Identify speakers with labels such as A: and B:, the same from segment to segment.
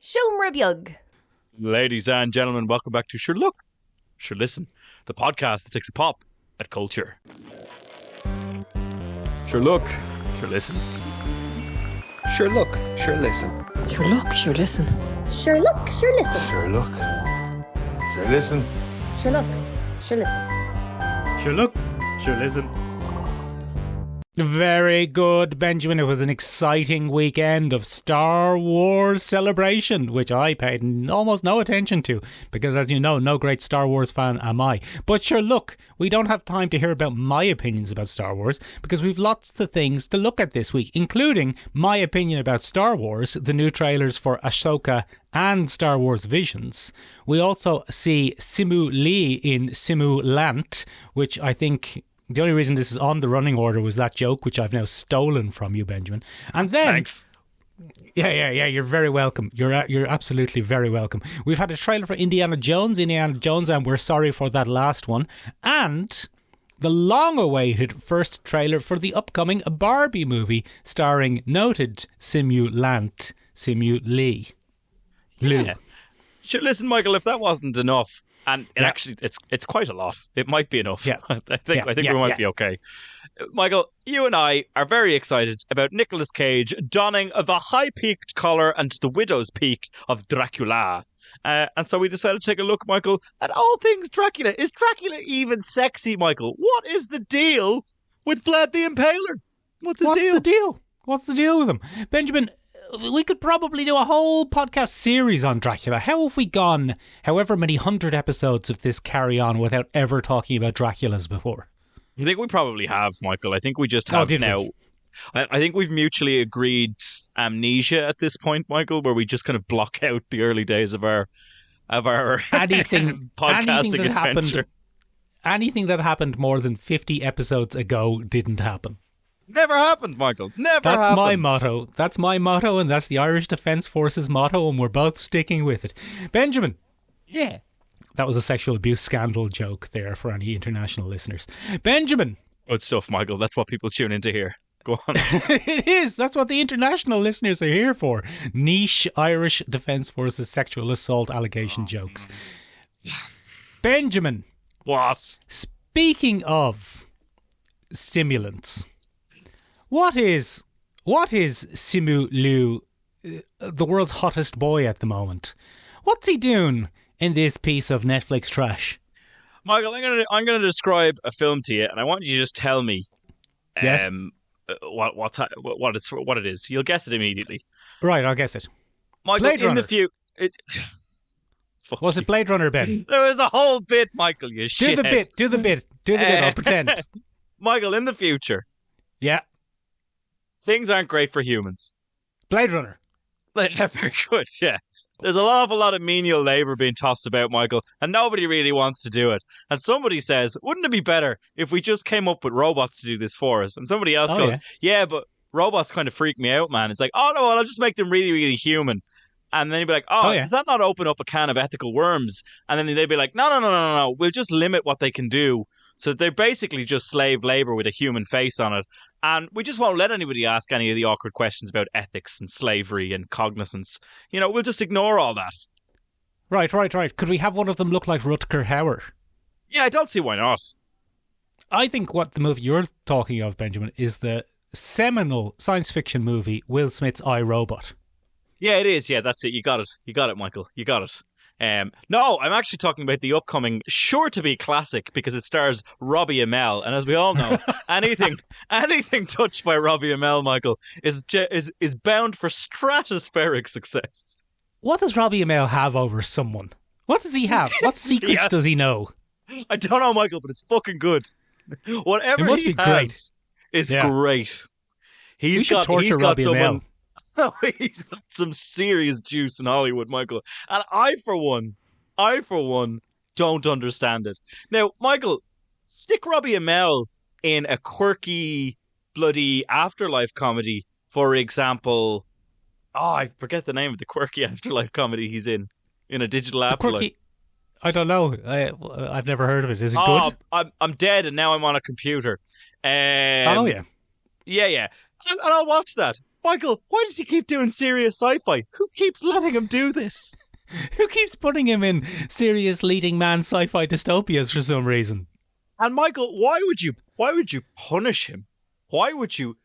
A: Siomra beag.
B: Ladies and gentlemen, welcome back to Sure Look, Sure Listen, the podcast that takes a pop at culture. Sure Look, Sure Listen.
C: Sure Look, Sure Listen.
D: Sure look, sure listen.
A: Sure look, sure listen.
C: Sure Look, Sure Listen.
A: Sure look, sure listen.
E: Sure look, sure listen. Very good, Benjamin. It was an exciting weekend of Star Wars celebration, which I paid almost no attention to, because as you know, no great Star Wars fan am I. But sure, look, we don't have time to hear about my opinions about Star Wars, because we've lots of things to look at this week, including my opinion about Star Wars, the new trailers for Ashoka and Star Wars Visions. We also see Simu Liu in Simulant, which I think... The only reason this is on the running order was that joke, which I've now stolen from you, Benjamin. And then...
B: Thanks.
E: Yeah, you're very welcome. You're absolutely very welcome. We've had a trailer for Indiana Jones, and we're sorry for that last one. And the long-awaited first trailer for the upcoming Barbie movie starring noted Simulant, Simu Liu.
B: Yeah. Sure, listen, Michael, if that wasn't enough... And actually, it's quite a lot. It might be enough.
E: Yeah.
B: I think we might be okay. Michael, you and I are very excited about Nicolas Cage donning the high-peaked collar and the widow's peak of Dracula. And so we decided to take a look, Michael, at all things Dracula. Is Dracula even sexy, Michael? What is the deal with Vlad the Impaler? What's the deal?
E: What's the deal with him? Benjamin... We could probably do a whole podcast series on Dracula. How have we gone however many 100 episodes of this carry on without ever talking about Draculas before?
B: I think we probably have, Michael. I think we just have now. I think we've mutually agreed amnesia at this point, Michael, where we just kind of block out the early days of our
E: anything
B: podcasting adventure.
E: Anything that happened more than 50 episodes ago didn't happen.
B: Never happened, Michael. Never happened.
E: That's my motto. That's my motto, and that's the Irish Defence Force's motto, and we're both sticking with it. Benjamin.
B: Yeah.
E: That was a sexual abuse scandal joke there for any international listeners. Benjamin.
B: Good stuff, Michael. That's what people tune in to hear. Go on.
E: It is. That's what the international listeners are here for. Niche Irish Defence Force's sexual assault allegation jokes. Benjamin.
B: What?
E: Speaking of stimulants... What is Simu Liu, the world's hottest boy at the moment? What's he doing in this piece of Netflix trash?
B: Michael, I'm gonna describe a film to you, and I want you to just tell me,
E: yes.
B: what it is. You'll guess it immediately.
E: Right, I'll guess it.
B: Michael,
E: Blade Runner.
B: the future.
E: Was it Blade Runner, Ben?
B: There was a whole bit, Michael. You shit.
E: Do the bit. I'll pretend.
B: Michael, in the future.
E: Yeah.
B: Things aren't great for humans.
E: Blade Runner.
B: Very good, yeah. There's an awful lot of menial labour being tossed about, Michael, and nobody really wants to do it. And somebody says, wouldn't it be better if we just came up with robots to do this for us? And somebody else goes, yeah, but robots kind of freak me out, man. It's like, oh, no, well, I'll just make them really, really human. And then you'd be like, does that not open up a can of ethical worms? And then they'd be like, no. We'll just limit what they can do. So they're basically just slave labour with a human face on it. And we just won't let anybody ask any of the awkward questions about ethics and slavery and cognizance. You know, we'll just ignore all that.
E: Right. Could we have one of them look like Rutger Hauer?
B: Yeah, I don't see why not.
E: I think what the movie you're talking of, Benjamin, is the seminal science fiction movie Will Smith's I, Robot.
B: Yeah, it is. Yeah, that's it. You got it, Michael. You got it. No, I'm actually talking about the upcoming, sure-to-be classic, because it stars Robbie Amell, and as we all know, anything touched by Robbie Amell, Michael, is bound for stratospheric success.
E: What does Robbie Amell have over someone? What does he have? What secrets does he know?
B: I don't know, Michael, but it's fucking good. Whatever he has is great.
E: We should torture Robbie Amell.
B: Oh, he's got some serious juice in Hollywood, Michael. And I, for one, don't understand it. Now, Michael, stick Robbie Amell in a quirky, bloody afterlife comedy, for example. Oh, I forget the name of the quirky afterlife comedy he's in a digital afterlife.
E: I don't know. I've never heard of it. Is it good?
B: I'm dead and now I'm on a computer.
E: Yeah.
B: Yeah. And I'll watch that. Michael, why does he keep doing serious sci-fi? Who keeps letting him do this?
E: Who keeps putting him in serious leading man sci-fi dystopias for some reason?
B: And Michael, why would you punish him? Why would you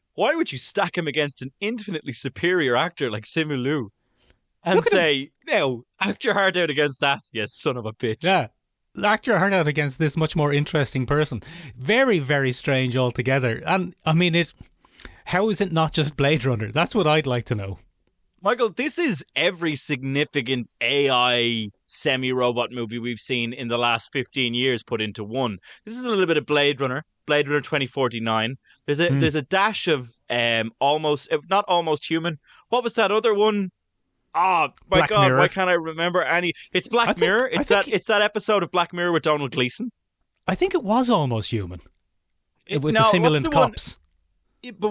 B: stack him against an infinitely superior actor like Simu Liu and say, no, act your heart out against that, you son of a bitch.
E: Yeah. Act your heart out against this much more interesting person. Very, very strange altogether. And I mean, how is it not just Blade Runner? That's what I'd like to know.
B: Michael, this is every significant AI semi-robot movie we've seen in the last 15 years put into one. This is a little bit of Blade Runner 2049. There's a dash of not almost human. What was that other one? Oh my
E: Black
B: God,
E: Mirror.
B: why can't I remember any? It's Black Mirror. It's that episode of Black Mirror with Donald Gleason.
E: I think it was Almost Human. With
B: No,
E: the
B: what's
E: simulant
B: the one-
E: cops.
B: But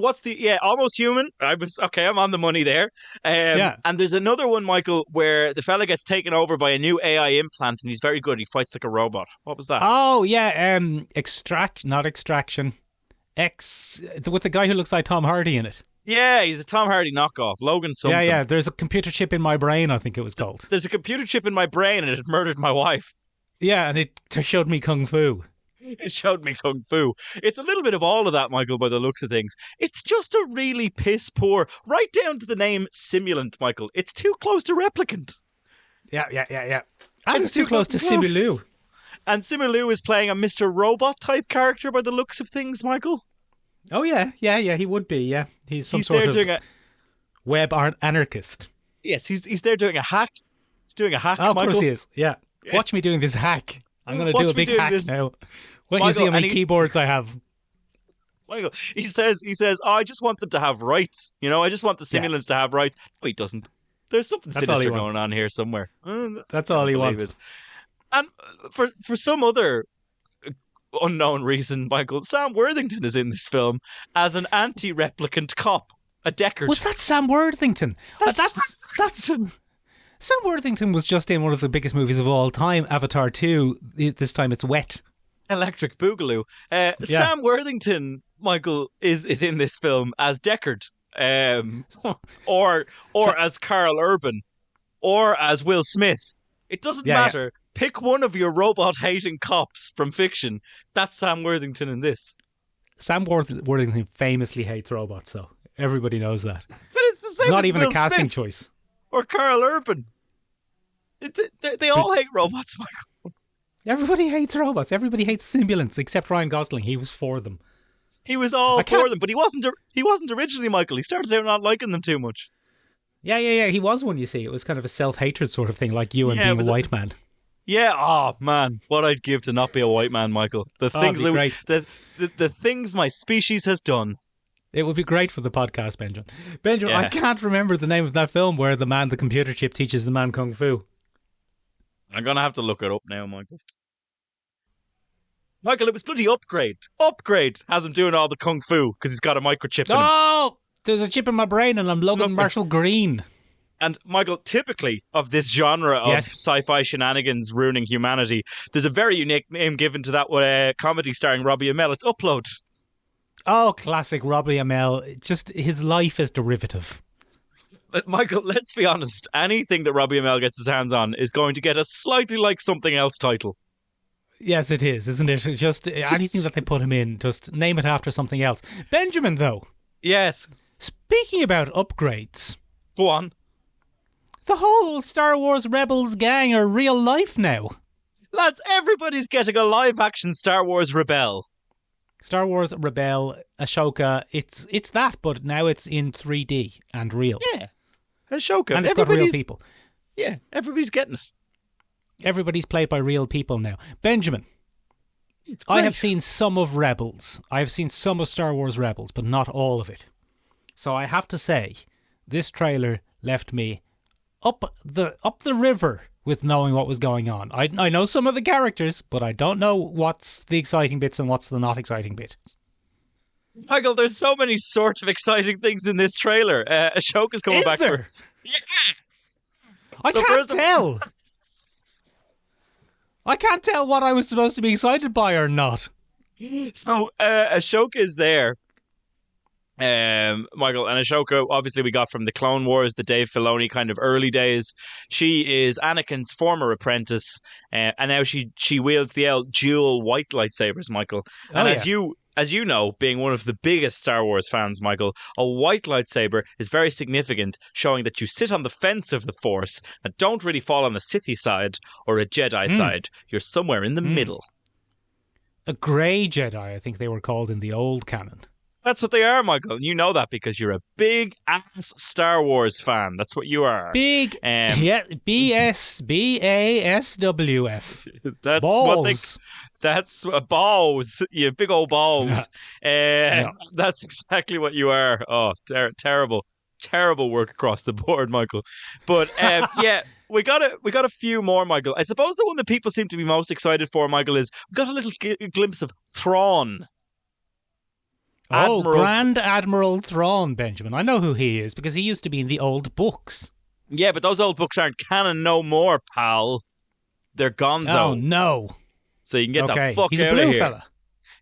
B: Almost Human. I'm on the money there.
E: Yeah.
B: And there's another one, Michael, where the fella gets taken over by a new AI implant and he's very good. He fights like a robot. What was that?
E: Oh, yeah. Not Extraction. With the guy who looks like Tom Hardy in it.
B: Yeah, he's a Tom Hardy knockoff. Logan something.
E: Yeah. There's a computer chip in my brain, I think it was called.
B: There's a computer chip in my brain and it murdered my wife.
E: Yeah, and it showed me Kung Fu.
B: It showed me Kung Fu. It's a little bit of all of that, Michael, by the looks of things. It's just a really piss poor, right down to the name Simulant, Michael. It's too close to Replicant.
E: Yeah. And it's too close to Simu Liu.
B: And Simu Liu is playing a Mr. Robot type character by the looks of things, Michael.
E: Oh, yeah, he would be, yeah. He's
B: He's
E: sort
B: there
E: of
B: doing
E: web anarchist.
B: Yes, he's there doing a hack. He's doing a hack,
E: Oh, of
B: Michael.
E: course he is, yeah. Watch me doing this hack. I'm going to
B: Watch
E: do a
B: me
E: big
B: doing
E: hack
B: this.
E: now. Well, you
B: Michael,
E: see how many
B: and he-
E: keyboards I have.
B: Michael, he says, oh, I just want them to have rights. I just want the simulants to have rights. No, he doesn't. There's something
E: That's all he
B: sinister
E: wants.
B: going on here somewhere.
E: That's all he wants.
B: It. And for some other unknown reason, Michael, Sam Worthington is in this film as an anti-replicant cop, a Deckard.
E: Was that Sam Worthington? That's Sam Worthington was just in one of the biggest movies of all time, Avatar 2. This time it's wet.
B: Electric Boogaloo. Sam Worthington, Michael, is in this film as Deckard, or as Carl Urban, or as Will Smith. It doesn't matter. Pick one of your robot-hating cops from fiction. That's Sam Worthington in this.
E: Sam Worthington famously hates robots, though. Everybody knows that.
B: But it's the same.
E: It's not
B: as
E: even
B: Will
E: a casting
B: Smith
E: choice.
B: or Carl Urban. They all hate robots, Michael.
E: Everybody hates robots. Everybody hates simulants, except Ryan Gosling. He was for them.
B: He was all for them, but he wasn't originally, Michael. He started out not liking them too much.
E: Yeah. He was one, you see. It was kind of a self-hatred sort of thing, like you and being a white man.
B: Yeah, oh man, what I'd give to not be a white man, Michael. The things the things my species has done.
E: It would be great for the podcast, Benjamin. Benjamin,
B: Yeah.
E: I can't remember the name of that film where the computer chip teaches the man kung fu.
B: I'm gonna have to look it up now, Michael. Michael, it was bloody Upgrade. Upgrade has him doing all the kung fu because he's got a microchip in him.
E: Oh, there's a chip in my brain and I'm Logan Marshall Green.
B: And Michael, typically of this genre of sci-fi shenanigans ruining humanity, there's a very unique name given to that comedy starring Robbie Amell. It's Upload.
E: Oh, classic Robbie Amell. Just his life is derivative.
B: But Michael, let's be honest. Anything that Robbie Amell gets his hands on is going to get a slightly like something else title.
E: Yes, it is, isn't it? Just anything that they put him in, just name it after something else. Benjamin, though.
B: Yes.
E: Speaking about upgrades.
B: Go on.
E: The whole Star Wars Rebels gang are real life now.
B: Lads, everybody's getting a live-action Star Wars Rebel.
E: Star Wars Rebel, Ashoka, it's that, but now it's in 3D and real.
B: Yeah. Ashoka.
E: And it's got real people.
B: Yeah, everybody's getting it.
E: Everybody's played by real people now. Benjamin, I have seen some of Rebels. I have seen some of Star Wars Rebels, but not all of it. So I have to say, this trailer left me up the river with knowing what was going on. I know some of the characters, but I don't know what's the exciting bits and what's the not exciting bit.
B: Michael, there's so many sort of exciting things in this trailer. Ashoka's coming back
E: there?
B: first. Yeah.
E: I
B: So
E: can't
B: first of-
E: tell. I can't tell what I was supposed to be excited by or not.
B: So Ashoka is there. Michael, and Ashoka, obviously we got from the Clone Wars, the Dave Filoni kind of early days. She is Anakin's former apprentice, and now she wields the dual white lightsabers, Michael. And as you know, being one of the biggest Star Wars fans, Michael, a white lightsaber is very significant, showing that you sit on the fence of the Force and don't really fall on the Sith side or a Jedi side. You're somewhere in the middle.
E: A grey Jedi, I think they were called in the old canon.
B: That's what they are, Michael. And you know that because you're a big ass Star Wars fan. That's what you are.
E: Big, yeah, BASWF.
B: That's
E: balls.
B: what they. That's balls. You big old balls.
E: Yeah.
B: That's exactly what you are. Oh, terrible work across the board, Michael. But yeah. We got a few more, Michael. I suppose the one that people seem to be most excited for, Michael, is we got a little glimpse of Thrawn.
E: Grand Admiral Thrawn, Benjamin. I know who he is because he used to be in the old books.
B: Yeah, but those old books aren't canon no more, pal. They're gonzo.
E: Oh, no.
B: So you can get the fuck out of here.
E: He's a blue fella.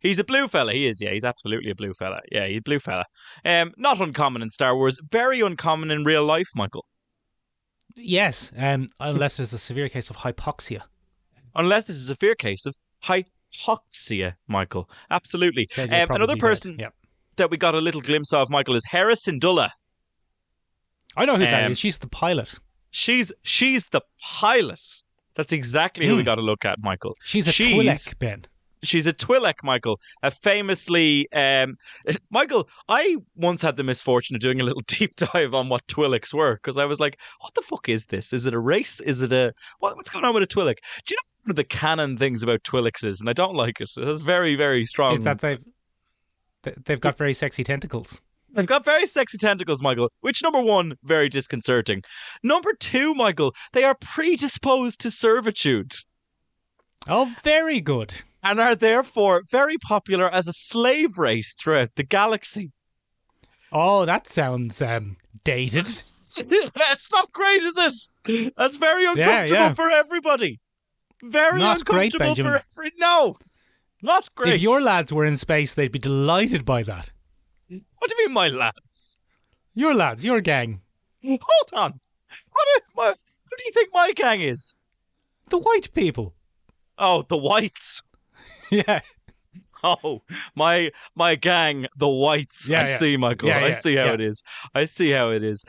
B: He's a blue fella. He is, yeah. He's absolutely a blue fella. Yeah, he's a blue fella. Not uncommon in Star Wars. Very uncommon in real life, Michael.
E: Yes, unless there's a severe case of hypoxia.
B: Unless this is a severe case of hypoxia, Michael. Absolutely. Another person that we got a little glimpse of, Michael, is Hera Syndulla.
E: I know who that is. She's the pilot.
B: She's the pilot. That's exactly who we got to look at, Michael.
E: She's a Twi'lek, Ben.
B: She's a Twi'lek, Michael. Famously, Michael, I once had the misfortune of doing a little deep dive on what Twi'leks were because I was like, what the fuck is this? Is it a race? Is it a... What's going on with a Twi'lek? Do you know one of the canon things about Twi'leks is? And I don't like it. It has very, very strong...
E: Is that they've got very sexy tentacles.
B: They've got very sexy tentacles, Michael, which, number one, very disconcerting. Number two, Michael, they are predisposed to servitude.
E: Oh, very good.
B: And are therefore very popular as a slave race throughout the galaxy.
E: Oh, that sounds dated.
B: It's not great, is it? That's very uncomfortable for everybody. Very
E: not
B: uncomfortable
E: great, Benjamin.
B: No, not great.
E: If your lads were in space, they'd be delighted by that.
B: What do you mean, my lads?
E: Your lads, your gang.
B: Hold on. Who do you think my gang is?
E: The white people.
B: Oh, the whites.
E: Yeah.
B: Oh, my gang, the whites. I see, Michael. I see how it is. I see how it is.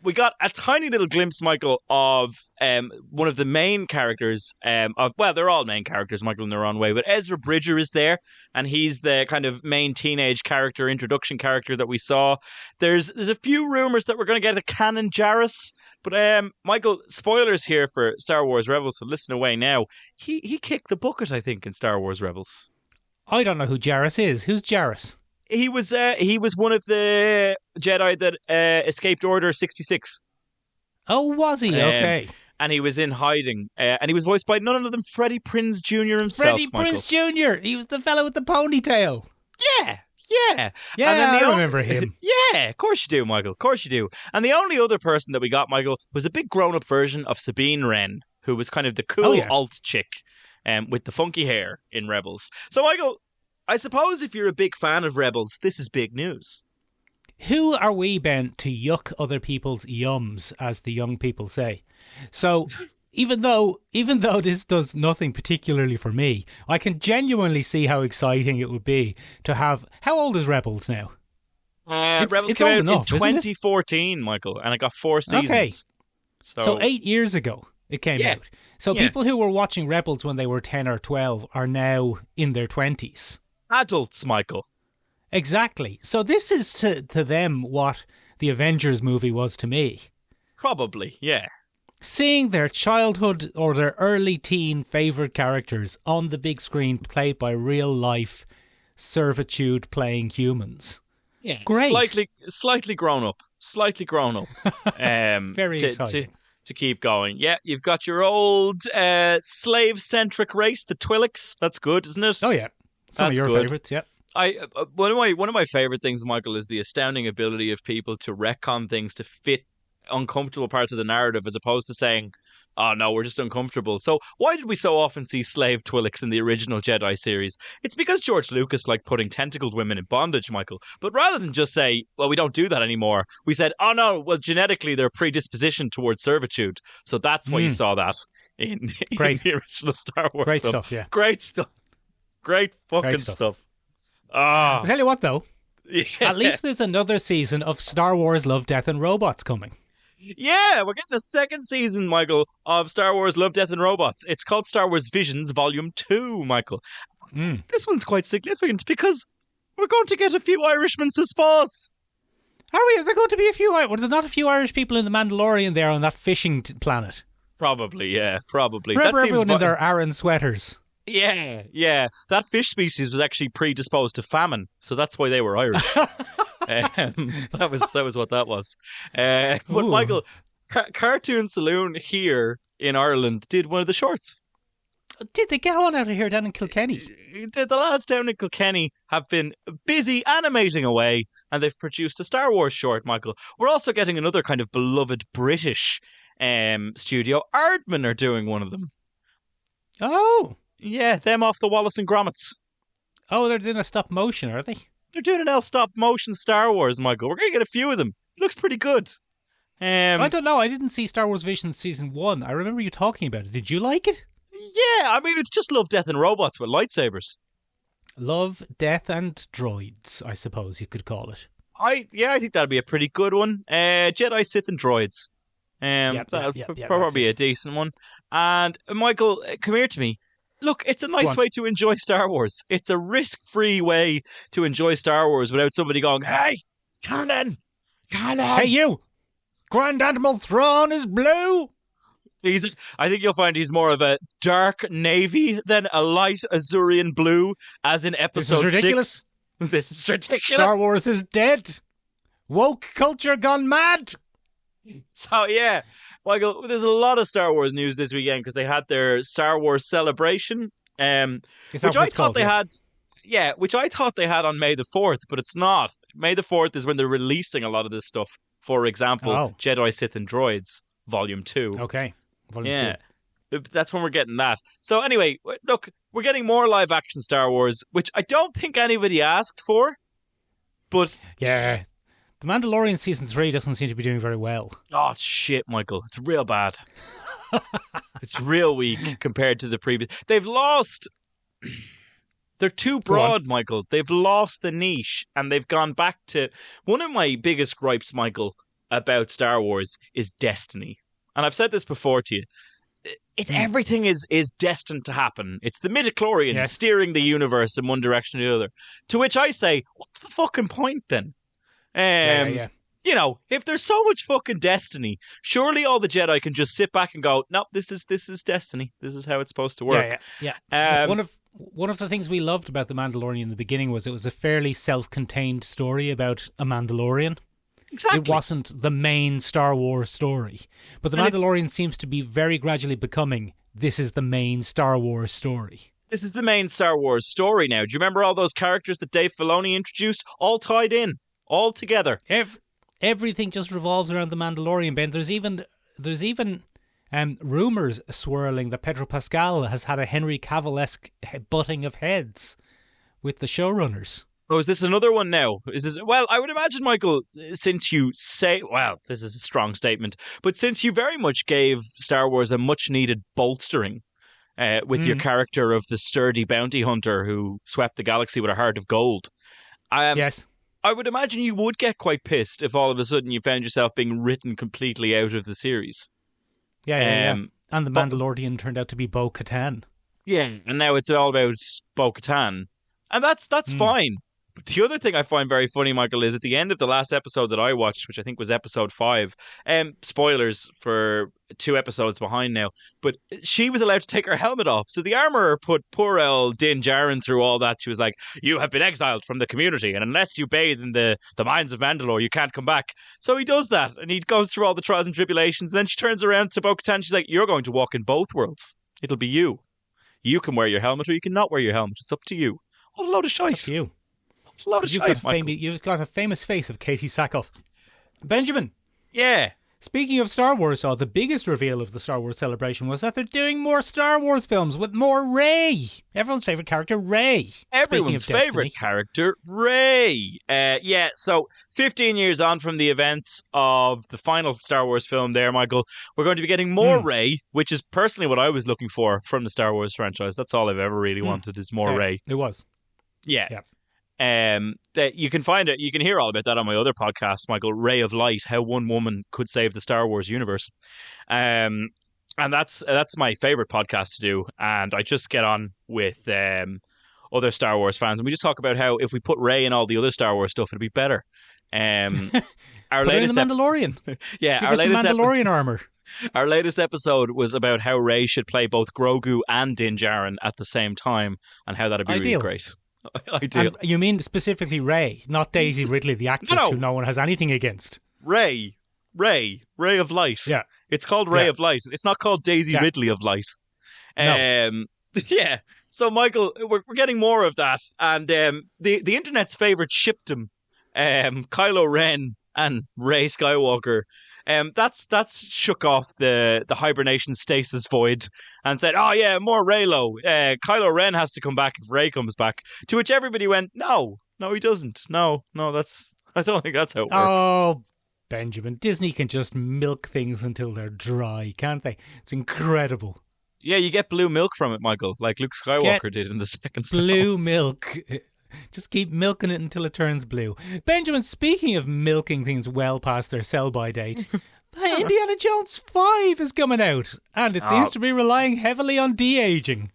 B: We got a tiny little glimpse, Michael, of one of the main characters they're all main characters, Michael, in their own way, but Ezra Bridger is there, and he's the kind of main teenage character, introduction character that we saw. There's a few rumors that we're going to get a canon Jarrus, but Michael, spoilers here for Star Wars Rebels, so listen away now. He kicked the bucket, I think, in Star Wars Rebels.
E: I don't know who Jarrus is. Who's Jarrus?
B: He was one of the Jedi that escaped Order 66.
E: Oh, was he? Okay.
B: And he was in hiding. And he was voiced by none other than Freddie Prinze Jr. himself,
E: Freddie
B: Michael.
E: Prinze Jr. He was the fellow with the ponytail.
B: Yeah.
E: Yeah, I remember him.
B: Yeah, of course you do, Michael. Of course you do. And the only other person that we got, Michael, was a big grown-up version of Sabine Wren, who was kind of the cool alt chick. With the funky hair in Rebels. So, Michael, I suppose if you're a big fan of Rebels, this is big news.
E: Who are we, Ben, to yuck other people's yums, as the young people say? So, even though this does nothing particularly for me, I can genuinely see how exciting it would be to have... How old is Rebels now?
B: Rebels
E: it's
B: came
E: old
B: out
E: enough,
B: in 2014, Michael, and it got 4 seasons.
E: Okay. So 8 years ago. It came out. So people who were watching Rebels when they were 10 or 12 are now in their 20s.
B: Adults, Michael.
E: Exactly. So this is to them what the Avengers movie was to me.
B: Probably, yeah.
E: Seeing their childhood or their early teen favourite characters on the big screen played by real life servitude playing humans.
B: Yeah.
E: Great.
B: Slightly grown up.
E: Very exciting.
B: To keep going. Yeah, you've got your old slave-centric race, the Twi'leks. That's good, isn't it?
E: Oh, yeah. Some
B: That's
E: of your
B: good.
E: favourites, yeah.
B: One of my favourite things, Michael, is the astounding ability of people to retcon things to fit uncomfortable parts of the narrative as opposed to saying, oh no, we're just uncomfortable. So why did we so often see slave Twi'leks in the original Jedi series? It's because George Lucas liked putting tentacled women in bondage, Michael. But rather than just say, well, we don't do that anymore, we said, oh no, well, genetically they're predispositioned towards servitude. So that's why you saw that in the original Star Wars
E: Great stuff, yeah.
B: Great stuff. Great fucking stuff. Ah.
E: I'll tell you what, though.
B: Yeah.
E: At least there's another season of Star Wars Love, Death and Robots coming.
B: Yeah, we're getting a second season, Michael, of Star Wars Love, Death and Robots. It's called Star Wars Visions Volume 2, Michael. This one's quite significant because we're going to get a few Irishmen to spas.
E: Are we? Are there going to be a few... Were there not a few Irish people in The Mandalorian there on that fishing planet?
B: Probably, yeah, probably.
E: Remember everyone in their Aran sweaters?
B: Yeah. That fish species was actually predisposed to famine, so that's why they were Irish. That was what that was. But Michael, Cartoon Saloon here in Ireland did one of the shorts.
E: Did they get one out of here down in Kilkenny?
B: The lads down in Kilkenny have been busy animating away, and they've produced a Star Wars short, Michael. We're also getting another kind of beloved British studio. Aardman are doing one of them.
E: Oh.
B: Yeah, them off the Wallace and Grommets.
E: Oh, they're doing a stop motion, are they?
B: They're doing an stop motion Star Wars, Michael. We're going to get a few of them. It looks pretty good.
E: I don't know. I didn't see Star Wars Visions Season 1. I remember you talking about it. Did you like it?
B: Yeah, I mean, it's just Love, Death and Robots with lightsabers.
E: Love, Death and Droids, I suppose you could call it.
B: I think that'd be a pretty good one. Jedi, Sith and Droids. That'll probably be a decent one. And Michael, come here to me. Look, it's a nice way to enjoy Star Wars. It's a risk-free way to enjoy Star Wars without somebody going, hey, Canon!
E: Hey, you! Grand Admiral Thrawn is blue!
B: I think you'll find he's more of a dark navy than a light Azurian blue, as in episode 6.
E: This is ridiculous.
B: This is ridiculous.
E: Star Wars is dead. Woke culture gone mad.
B: So, yeah. Michael, there's a lot of Star Wars news this weekend because they had their Star Wars celebration, which I thought they had. Yeah, which I thought they had on May the 4th, but it's not. May the 4th is when they're releasing a lot of this stuff. For example, Jedi, Sith and Droids, Volume 2.
E: Okay, Volume 2.
B: That's when we're getting that. So anyway, look, we're getting more live-action Star Wars, which I don't think anybody asked for, but...
E: Yeah, The Mandalorian Season 3 doesn't seem to be doing very well.
B: Oh, shit, Michael. It's real bad. It's real weak compared to the previous... They've lost... They're too broad, Michael. They've lost the niche, and they've gone back to... One of my biggest gripes, Michael, about Star Wars is destiny. And I've said this before to you. Everything is destined to happen. It's the midichlorians steering the universe in one direction or the other. To which I say, what's the fucking point then? You know, if there's so much fucking destiny, surely all the Jedi can just sit back and go, no, this is destiny. This is how it's supposed to work.
E: Yeah. One of the things we loved about The Mandalorian in the beginning was it was a fairly self-contained story about a Mandalorian.
B: Exactly.
E: It wasn't the main Star Wars story. But The Mandalorian seems to be very gradually becoming, this is the main Star Wars story.
B: This is the main Star Wars story now. Do you remember all those characters that Dave Filoni introduced? All tied in. All together.
E: Everything just revolves around The Mandalorian, Ben. There's even rumours swirling that Pedro Pascal has had a Henry Cavill-esque butting of heads with the showrunners.
B: Oh, is this another one now? Well, I would imagine, Michael, since you say... Well, this is a strong statement. But since you very much gave Star Wars a much-needed bolstering with your character of the sturdy bounty hunter who swept the galaxy with a heart of gold.
E: Yes.
B: I would imagine you would get quite pissed if all of a sudden you found yourself being written completely out of the series.
E: Yeah. And the Mandalorian turned out to be Bo-Katan.
B: Yeah, and now it's all about Bo-Katan. And that's fine. But the other thing I find very funny, Michael, is at the end of the last episode that I watched, which I think was episode 5, spoilers for 2 episodes behind now, but she was allowed to take her helmet off. So the armourer put poor old Din Djarin through all that. She was like, you have been exiled from the community, and unless you bathe in the mines of Mandalore, you can't come back. So he does that, and he goes through all the trials and tribulations. Then she turns around to Bo-Katan. She's like, you're going to walk in both worlds. It'll be you. You can wear your helmet, or you can not wear your helmet. It's up to you. What a load of shite.
E: It's up to you.
B: You've
E: got a famous face of Katie Sackhoff. Benjamin.
B: Yeah.
E: Speaking of Star Wars, the biggest reveal of the Star Wars celebration was that they're doing more Star Wars films with more Rey. Everyone's favourite character, Rey.
B: Everyone's favourite character, Rey. So 15 years on from the events of the final Star Wars film there, Michael, we're going to be getting more Rey, which is personally what I was looking for from the Star Wars franchise. That's all I've ever really wanted is more Rey.
E: It was.
B: Yeah. That you can find it. You can hear all about that on my other podcast, Michael, Ray of Light: How One Woman Could Save the Star Wars Universe. And that's my favorite podcast to do. And I just get on with other Star Wars fans, and we just talk about how if we put Ray in all the other Star Wars stuff, it'd be better. Our
E: put
B: latest
E: her in the Mandalorian.
B: Yeah,
E: give
B: our
E: her some
B: latest
E: Mandalorian armor.
B: Our latest episode was about how Ray should play both Grogu and Din Djarin at the same time, and how that'd be really great. Ideal.
E: And you mean specifically Rey, not Daisy Ridley, the actress who no one has anything against.
B: Ray of Light.
E: Yeah,
B: it's called Ray of Light. It's not called Daisy Ridley of Light.
E: No.
B: Yeah. So Michael, we're getting more of that, and the internet's favorite shipdom, Kylo Ren and Rey Skywalker. That's shook off the hibernation stasis void and said, "Oh yeah, more Reylo. Kylo Ren has to come back if Rey comes back." To which everybody went, "No, he doesn't. No, I don't think that's how it works."
E: Oh, Benjamin, Disney can just milk things until they're dry, can't they? It's incredible.
B: Yeah, you get blue milk from it, Michael, like Luke Skywalker did in the second Star Wars.
E: Blue milk. Just keep milking it until it turns blue. Benjamin, speaking of milking things well past their sell-by date, Indiana Jones 5 is coming out, and it seems to be relying heavily on de-aging.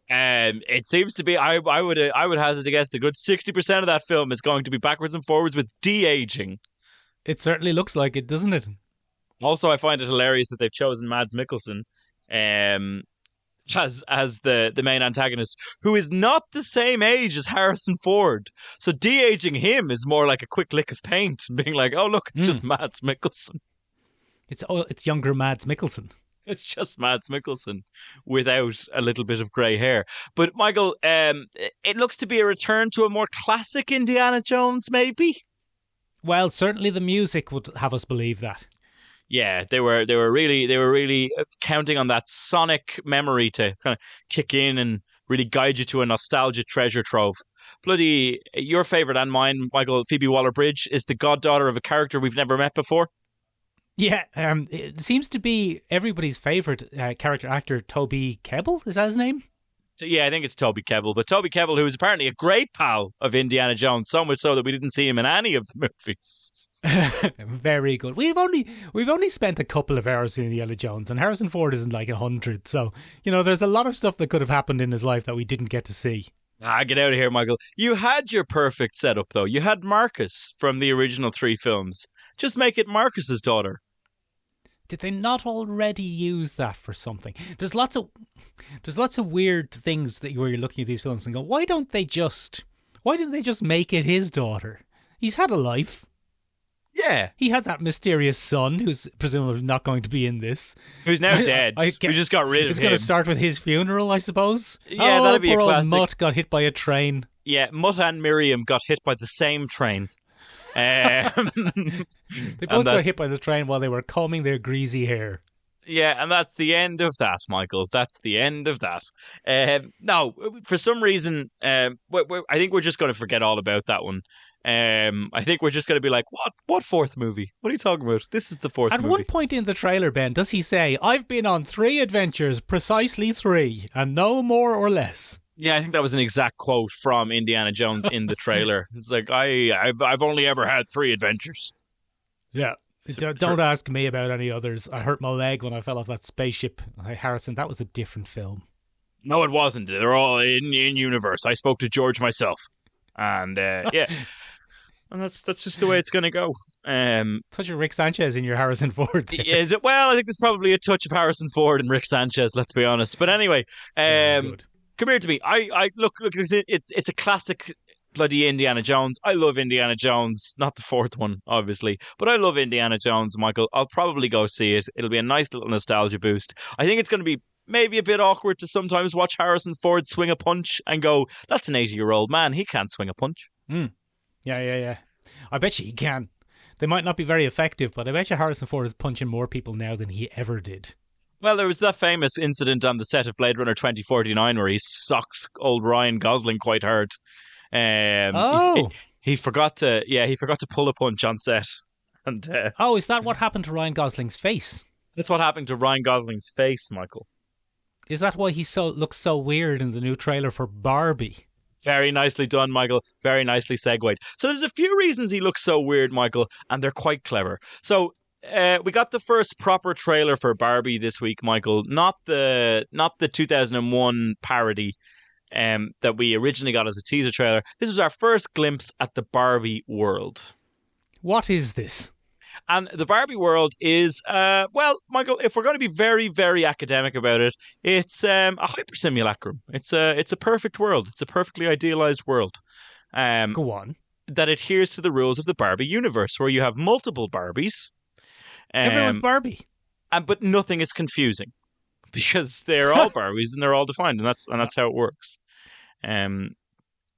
B: It seems to be. I would hazard to guess the good 60% of that film is going to be backwards and forwards with de-aging.
E: It certainly looks like it, doesn't it?
B: Also, I find it hilarious that they've chosen Mads Mikkelsen as the main antagonist, who is not the same age as Harrison Ford. So de-aging him is more like a quick lick of paint, being like, "Oh look, it's just Mads Mikkelsen."
E: It's younger Mads Mikkelsen.
B: It's just Mads Mikkelsen without a little bit of grey hair. But Michael, it looks to be a return to a more classic Indiana Jones, maybe.
E: Well, certainly the music would have us believe that.
B: Yeah, they were really counting on that sonic memory to kind of kick in and really guide you to a nostalgia treasure trove. Bloody, your favourite and mine, Michael, Phoebe Waller-Bridge, is the goddaughter of a character we've never met before.
E: Yeah, it seems to be everybody's favourite character actor, Toby Kebbell. Is that his name?
B: Yeah, I think it's Toby Kebbell. But Toby Kebbell, who is apparently a great pal of Indiana Jones, so much so that we didn't see him in any of the movies.
E: Very good. We've only spent a couple of hours in Indiana Jones, and Harrison Ford isn't like 100. So, there's a lot of stuff that could have happened in his life that we didn't get to see.
B: Get out of here, Michael. You had your perfect setup, though. You had Marcus from the original 3 films. Just make it Marcus's daughter.
E: Did they not already use that for something? There's lots of weird things where you're looking at these films and go, why didn't they just make it his daughter? He's had a life.
B: Yeah.
E: He had that mysterious son who's presumably not going to be in this.
B: Who's now dead. We just got rid of him.
E: It's going to start with his funeral, I suppose.
B: Yeah, that'd be a classic.
E: Poor old Mutt got hit by a train.
B: Yeah, Mutt and Miriam got hit by the same train.
E: They both got hit by the train while they were combing their greasy hair.
B: Yeah, and that's the end of that, Michael. That's the end of that. No, for some reason, I think we're just going to forget all about that one. I think we're just going to be like, what fourth movie? What are you talking about? This is the fourth movie.
E: At one point in the trailer, Ben, does he say, "I've been on 3 adventures, precisely 3, and no more or less"?
B: Yeah, I think that was an exact quote from Indiana Jones in the trailer. It's like, I've only ever had 3 adventures.
E: Yeah. Don't ask me about any others. I hurt my leg when I fell off that spaceship. Harrison, that was a different film.
B: No, it wasn't. They're all in universe. I spoke to George myself. And, yeah. And that's just the way it's going to go.
E: Touch of Rick Sanchez in your Harrison Ford there.
B: Is it? Well, I think there's probably a touch of Harrison Ford and Rick Sanchez, let's be honest. But anyway, come here to me. I look, it's a classic bloody Indiana Jones. I love Indiana Jones, not the 4th one, obviously, but I love Indiana Jones, Michael. I'll probably go see it. It'll be a nice little nostalgia boost. I think it's going to be maybe a bit awkward to sometimes watch Harrison Ford swing a punch and go, "That's an 80-year-old man. He can't swing a punch."
E: Yeah. I bet you he can. They might not be very effective, but I bet you Harrison Ford is punching more people now than he ever did.
B: Well, there was that famous incident on the set of Blade Runner 2049 where he socks old Ryan Gosling quite hard. He forgot to pull a punch on set. And
E: is that what happened to Ryan Gosling's face?
B: that's what happened to Ryan Gosling's face, Michael.
E: Is that why he looks so weird in the new trailer for Barbie?
B: Very nicely done, Michael. Very nicely segued. So there's a few reasons he looks so weird, Michael, and they're quite clever. So we got the first proper trailer for Barbie this week, Michael. Not the 2001 parody that we originally got as a teaser trailer. This was our first glimpse at the Barbie world.
E: What is this?
B: And the Barbie world is, Michael, if we're going to be very, very academic about it, it's a hypersimulacrum. It's a perfect world. It's a perfectly idealized world.
E: Go on.
B: That adheres to the rules of the Barbie universe, where you have multiple Barbies.
E: Everyone's Barbie.
B: But nothing is confusing because they're all Barbies and they're all defined, and that's how it works. Now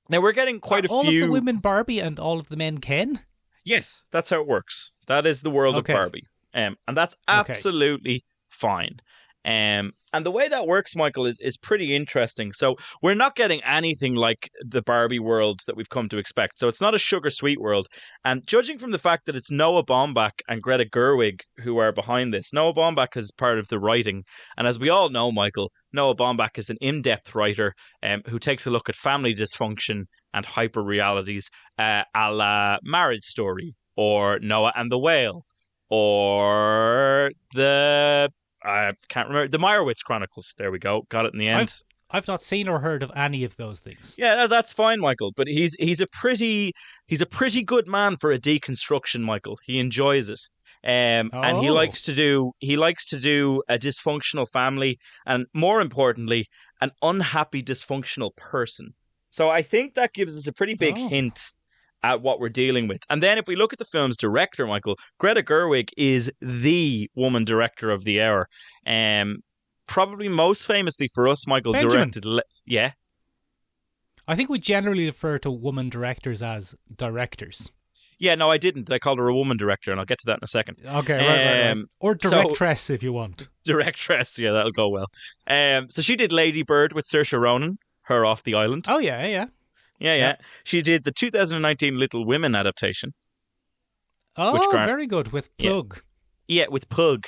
B: we're getting quite a few.
E: All of the women Barbie and all of the men Ken?
B: Yes, that's how it works. That is the world of Barbie. And that's absolutely fine. And the way that works, Michael, is pretty interesting. So we're not getting anything like the Barbie world that we've come to expect. So it's not a sugar sweet world. And judging from the fact that it's Noah Baumbach and Greta Gerwig who are behind this, Noah Baumbach is part of the writing. And as we all know, Michael, Noah Baumbach is an in-depth writer who takes a look at family dysfunction and hyper realities, a la Marriage Story, or Noah and the Whale, or I can't remember, the Meyerowitz Chronicles. There we go, got it in the end.
E: I've not seen or heard of any of those things.
B: Yeah, that's fine, Michael. But he's a pretty good man for a deconstruction, Michael. He enjoys it. And he likes to do a dysfunctional family, and more importantly, an unhappy dysfunctional person. So I think that gives us a pretty big hint at what we're dealing with. And then if we look at the film's director, Michael, Greta Gerwig is the woman director of the hour. Probably most famously for us, Michael,
E: Benjamin.
B: directed... Yeah?
E: I think we generally refer to woman directors as directors.
B: Yeah, no, I didn't. I called her a woman director, and I'll get to that in a second.
E: Okay, right. Or directress, if you want.
B: Directress, yeah, that'll go well. So she did Lady Bird with Saoirse Ronan, her off the island.
E: Oh, yeah.
B: Yeah. She did the 2019 Little Women adaptation.
E: Oh, very good, with Plug.
B: Yeah, with Pug,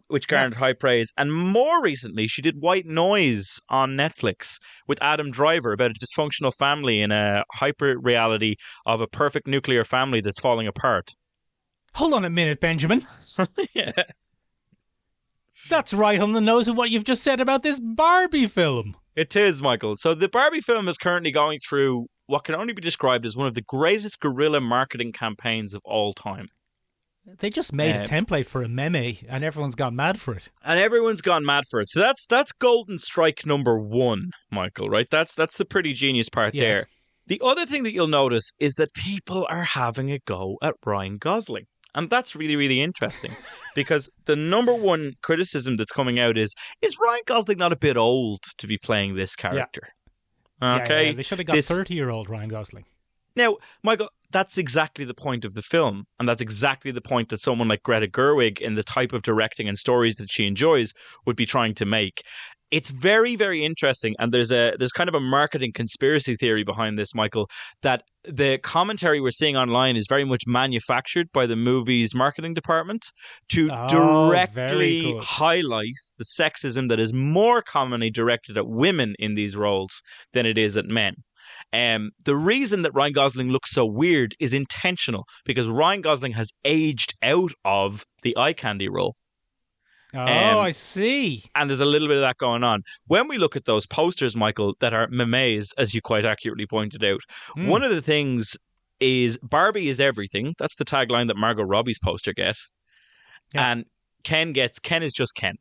B: which garnered high praise. And more recently, she did White Noise on Netflix with Adam Driver about a dysfunctional family in a hyper-reality of a perfect nuclear family that's falling apart.
E: Hold on a minute, Benjamin.
B: Yeah.
E: That's right on the nose of what you've just said about this Barbie film.
B: It is, Michael. So the Barbie film is currently going through what can only be described as one of the greatest guerrilla marketing campaigns of all time.
E: They just made a template for a meme and everyone's gone mad for it. So that's golden strike number one, Michael, right? That's the pretty genius part there. The other thing that you'll notice is that people are having a go at Ryan Gosling. And that's really, really interesting because the number one criticism that's coming out is Ryan Gosling not a bit old to be playing this character? Yeah.
B: Okay.
E: Yeah. They should have got 30-year-old Ryan Gosling.
B: Now, Michael, that's exactly the point of the film. And that's exactly the point that someone like Greta Gerwig, in the type of directing and stories that she enjoys, would be trying to make. It's very, very interesting. And there's kind of a marketing conspiracy theory behind this, Michael, that the commentary we're seeing online is very much manufactured by the movie's marketing department to directly highlight the sexism that is more commonly directed at women in these roles than it is at men. The reason that Ryan Gosling looks so weird is intentional because Ryan Gosling has aged out of the eye candy role.
E: I see.
B: And there's a little bit of that going on. When we look at those posters, Michael, that are memes, as you quite accurately pointed out, one of the things is Barbie is everything. That's the tagline that Margot Robbie's poster get. Yeah. And Ken is just Ken.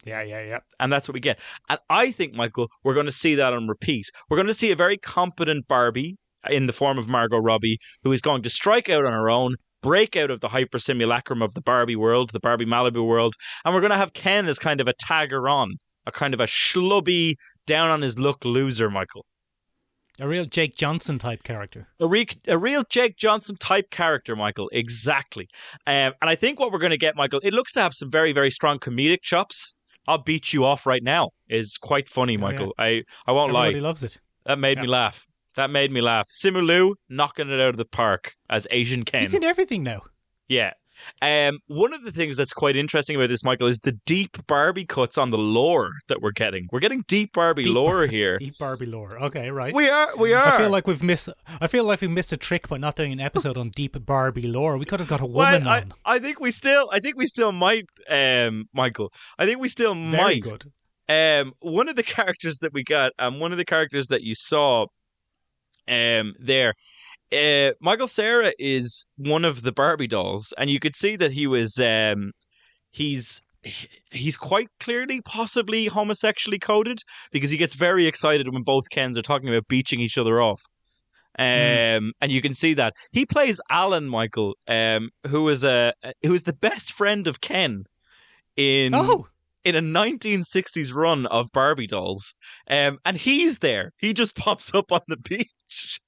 E: Yeah.
B: And that's what we get. And I think, Michael, we're going to see that on repeat. We're going to see a very competent Barbie in the form of Margot Robbie who is going to strike out on her own, break out of the hyper simulacrum of the Barbie world, the Barbie Malibu world, and we're going to have Ken as kind of a tagger on, a kind of a schlubby, down on his luck loser, Michael.
E: A real Jake Johnson type character.
B: A real Jake Johnson type character, Michael. Exactly. And I think what we're going to get, Michael, it looks to have some very, very strong comedic chops. I'll beat you off right now is quite funny, Michael. Yeah. I won't lie.
E: Everybody loves it.
B: That made me laugh. Simu Liu knocking it out of the park as Asian Ken.
E: He's in everything now.
B: Yeah. One of the things that's quite interesting about this, Michael, is the deep Barbie cuts on the lore that we're getting. We're getting deep Barbie lore here.
E: Deep Barbie lore. Okay, right.
B: We are.
E: I feel like we've missed a trick by not doing an episode on deep Barbie lore. We could have got a woman on.
B: I think we still might, Michael. I think we still might.
E: Very good.
B: One of the characters that we got, one of the characters that you saw, there. Michael Cera is one of the Barbie dolls, and you could see that he was he's quite clearly possibly homosexually coded, because he gets very excited when both Kens are talking about beaching each other off. And you can see that he plays Alan, Michael, who is the best friend of Ken in a 1960s run of Barbie dolls. And he's there. He just pops up on the beach.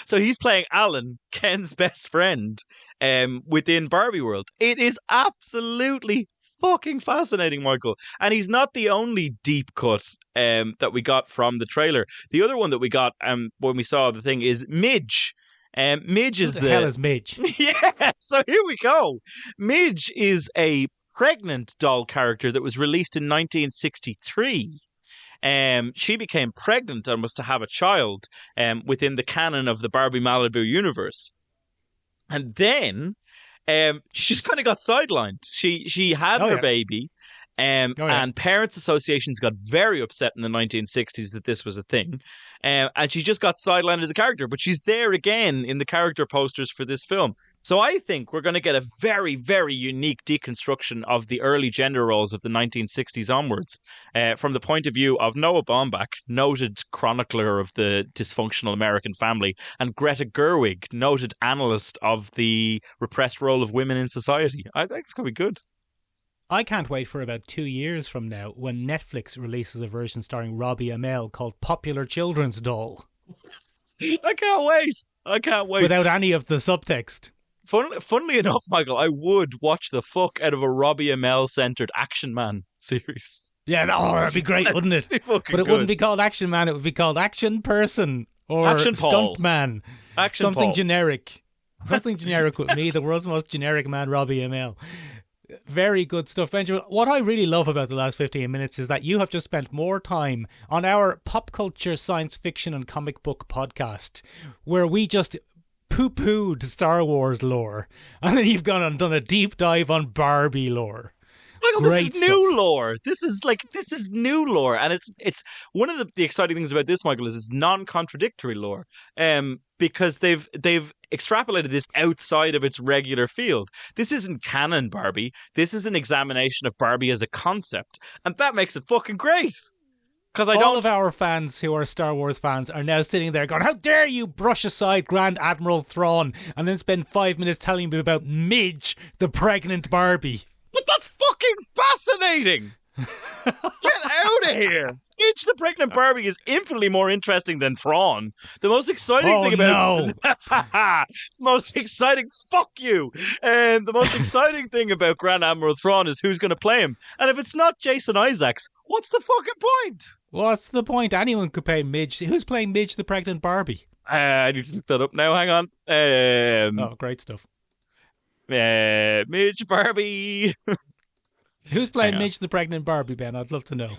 B: So he's playing Alan, Ken's best friend, within Barbie World. It is absolutely fucking fascinating, Michael. And he's not the only deep cut that we got from the trailer. The other one that we got when we saw the thing is Midge. Midge is
E: Who the hell is Midge?
B: Yeah, so here we go. Midge is a pregnant doll character that was released in 1963. She became pregnant and was to have a child within the canon of the Barbie Malibu universe. And then she just kind of got sidelined. She had her baby, and parents' associations got very upset in the 1960s that this was a thing. And she just got sidelined as a character, but she's there again in the character posters for this film. So I think we're going to get a very, very unique deconstruction of the early gender roles of the 1960s onwards, from the point of view of Noah Baumbach, noted chronicler of the dysfunctional American family, and Greta Gerwig, noted analyst of the repressed role of women in society. I think it's going to be good.
E: I can't wait for about 2 years from now when Netflix releases a version starring Robbie Amell called Popular Children's Doll.
B: I can't wait.
E: Without any of the subtext.
B: Funnily enough, Michael, I would watch the fuck out of a Robbie Amell-centered Action Man series.
E: Yeah, that'd be great, wouldn't it? But it wouldn't be called Action Man, it would be called Action Person or
B: Action
E: Stunt Man. Something
B: Paul.
E: Generic. Something generic with me, the world's most generic man, Robbie Amell. Very good stuff, Benjamin. What I really love about the last 15 minutes is that you have just spent more time on our pop culture, science fiction and comic book podcast, where we just poo-pooed Star Wars lore, and then you've gone and done a deep dive on Barbie lore.
B: Michael, this is new lore. This is new lore, and it's one of the exciting things about this, Michael, is it's non-contradictory lore. Because they've extrapolated this outside of its regular field. This isn't canon Barbie. This is an examination of Barbie as a concept, and that makes it fucking great. Because all
E: of our fans who are Star Wars fans are now sitting there going, "How dare you brush aside Grand Admiral Thrawn and then spend 5 minutes telling me about Midge, the pregnant Barbie?"
B: But that's fucking fascinating. Get out of here. Midge the pregnant Barbie is infinitely more interesting than Thrawn. The most exciting thing about most exciting fuck you. And the most exciting thing about Grand Admiral Thrawn is who's going to play him. And if it's not Jason Isaacs, what's the fucking point?
E: What's the point? Anyone could play Midge. Who's playing Midge the pregnant Barbie?
B: I need to look that up now. Hang on.
E: Great stuff.
B: Midge Barbie.
E: Who's playing Midge the pregnant Barbie, Ben? I'd love to know.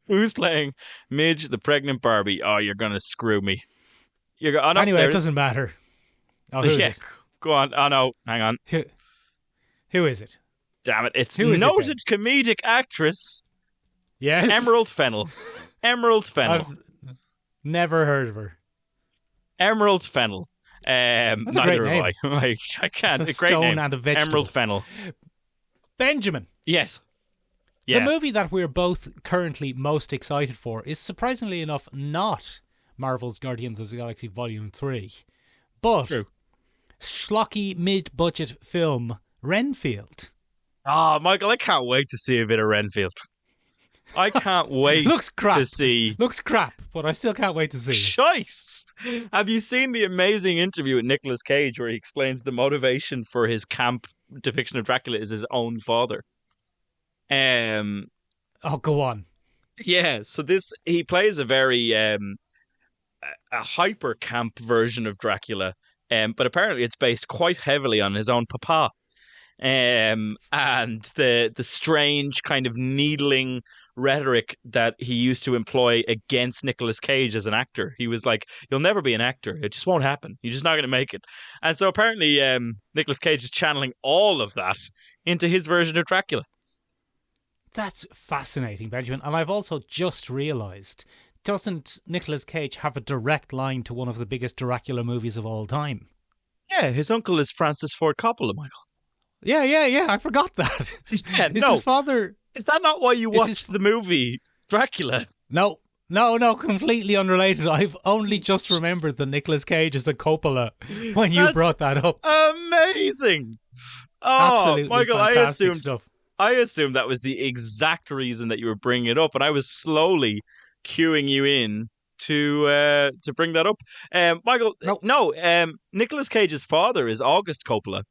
B: Who's playing Midge the pregnant Barbie? Oh, you're going to screw me.
E: Anyway, it doesn't matter. Oh, who is it?
B: Go on. Oh, no. Hang on.
E: Who is it?
B: Damn it. It's noted comedic actress.
E: Yes?
B: Emerald Fennell. Emerald Fennell.
E: I've never heard of her.
B: Emerald Fennell.
E: That's a great name.
B: I can't.
E: It's
B: a great
E: stone
B: name.
E: And a vegetable.
B: Emerald Fennell.
E: Benjamin.
B: Yes. Yeah.
E: The movie that we're both currently most excited for is surprisingly enough not Marvel's Guardians of the Galaxy Volume 3, but schlocky mid-budget film Renfield.
B: Oh, Michael, I can't wait to see a bit of Renfield. I can't wait
E: Looks crap.
B: to see.
E: Looks crap, but I still can't wait to see it.
B: Shite. Have you seen the amazing interview with Nicolas Cage where he explains the motivation for his camp depiction of Dracula is his own father?
E: Oh, go on.
B: Yeah, so he plays a very a hyper camp version of Dracula, but apparently it's based quite heavily on his own papa. And the strange kind of needling rhetoric that he used to employ against Nicolas Cage as an actor. He was like, "You'll never be an actor. It just won't happen. You're just not going to make it." And so apparently, Nicolas Cage is channeling all of that into his version of Dracula.
E: That's fascinating, Benjamin. And I've also just realised, doesn't Nicolas Cage have a direct line to one of the biggest Dracula movies of all time?
B: Yeah, his uncle is Francis Ford Coppola, Michael.
E: Yeah. I forgot that.
B: Yeah,
E: Is his father...
B: Is that not why you watched the movie Dracula?
E: No, completely unrelated. I've only just remembered that Nicolas Cage is a Coppola when you brought that up.
B: Amazing. Oh,
E: Absolutely
B: Michael,
E: fantastic stuff.
B: I assumed that was the exact reason that you were bringing it up, and I was slowly cueing you in to bring that up. Michael, no, Nicolas Cage's father is August Coppola,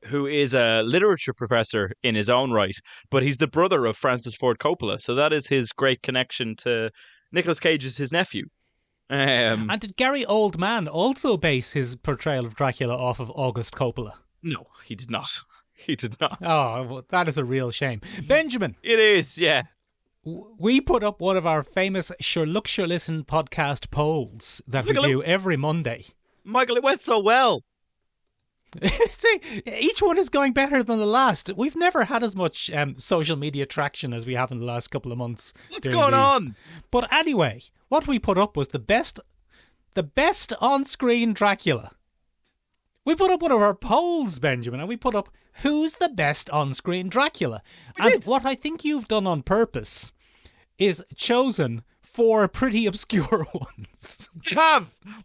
B: who is a literature professor in his own right, but he's the brother of Francis Ford Coppola, so that is his great connection to Nicolas Cage is his nephew.
E: And did Gary Oldman also base his portrayal of Dracula off of August Coppola?
B: No, he did not. He did not.
E: Oh, well, that is a real shame. Benjamin.
B: It is, yeah.
E: We put up one of our famous Sure Look, Sure Listen podcast polls that we do every Monday.
B: Michael, it went so well.
E: See, each one is going better than the last. We've never had as much social media traction as we have in the last couple of months.
B: What's going on?
E: But anyway, what we put up was the best on-screen Dracula. We put up one of our polls, Benjamin, and we put up who's the best on-screen Dracula. What I think you've done on purpose is chosen 4 pretty obscure ones.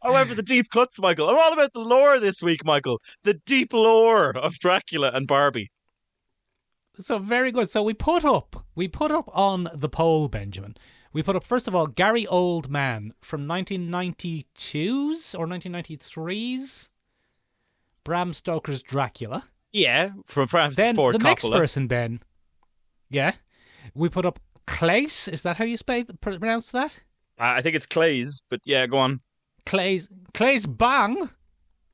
B: However, the deep cuts, Michael. I'm all about the lore this week, Michael. The deep lore of Dracula and Barbie.
E: So very good. So we put up on the poll, Benjamin. We put up, first of all, Gary Oldman from 1992's or 1993's Bram Stoker's Dracula.
B: Yeah, from Francis
E: then
B: Ford Coppola.
E: The next person, Ben. Yeah. We put up Claes. Is that how you pronounce that?
B: I think it's Claes, but yeah, go on.
E: Claes Bang.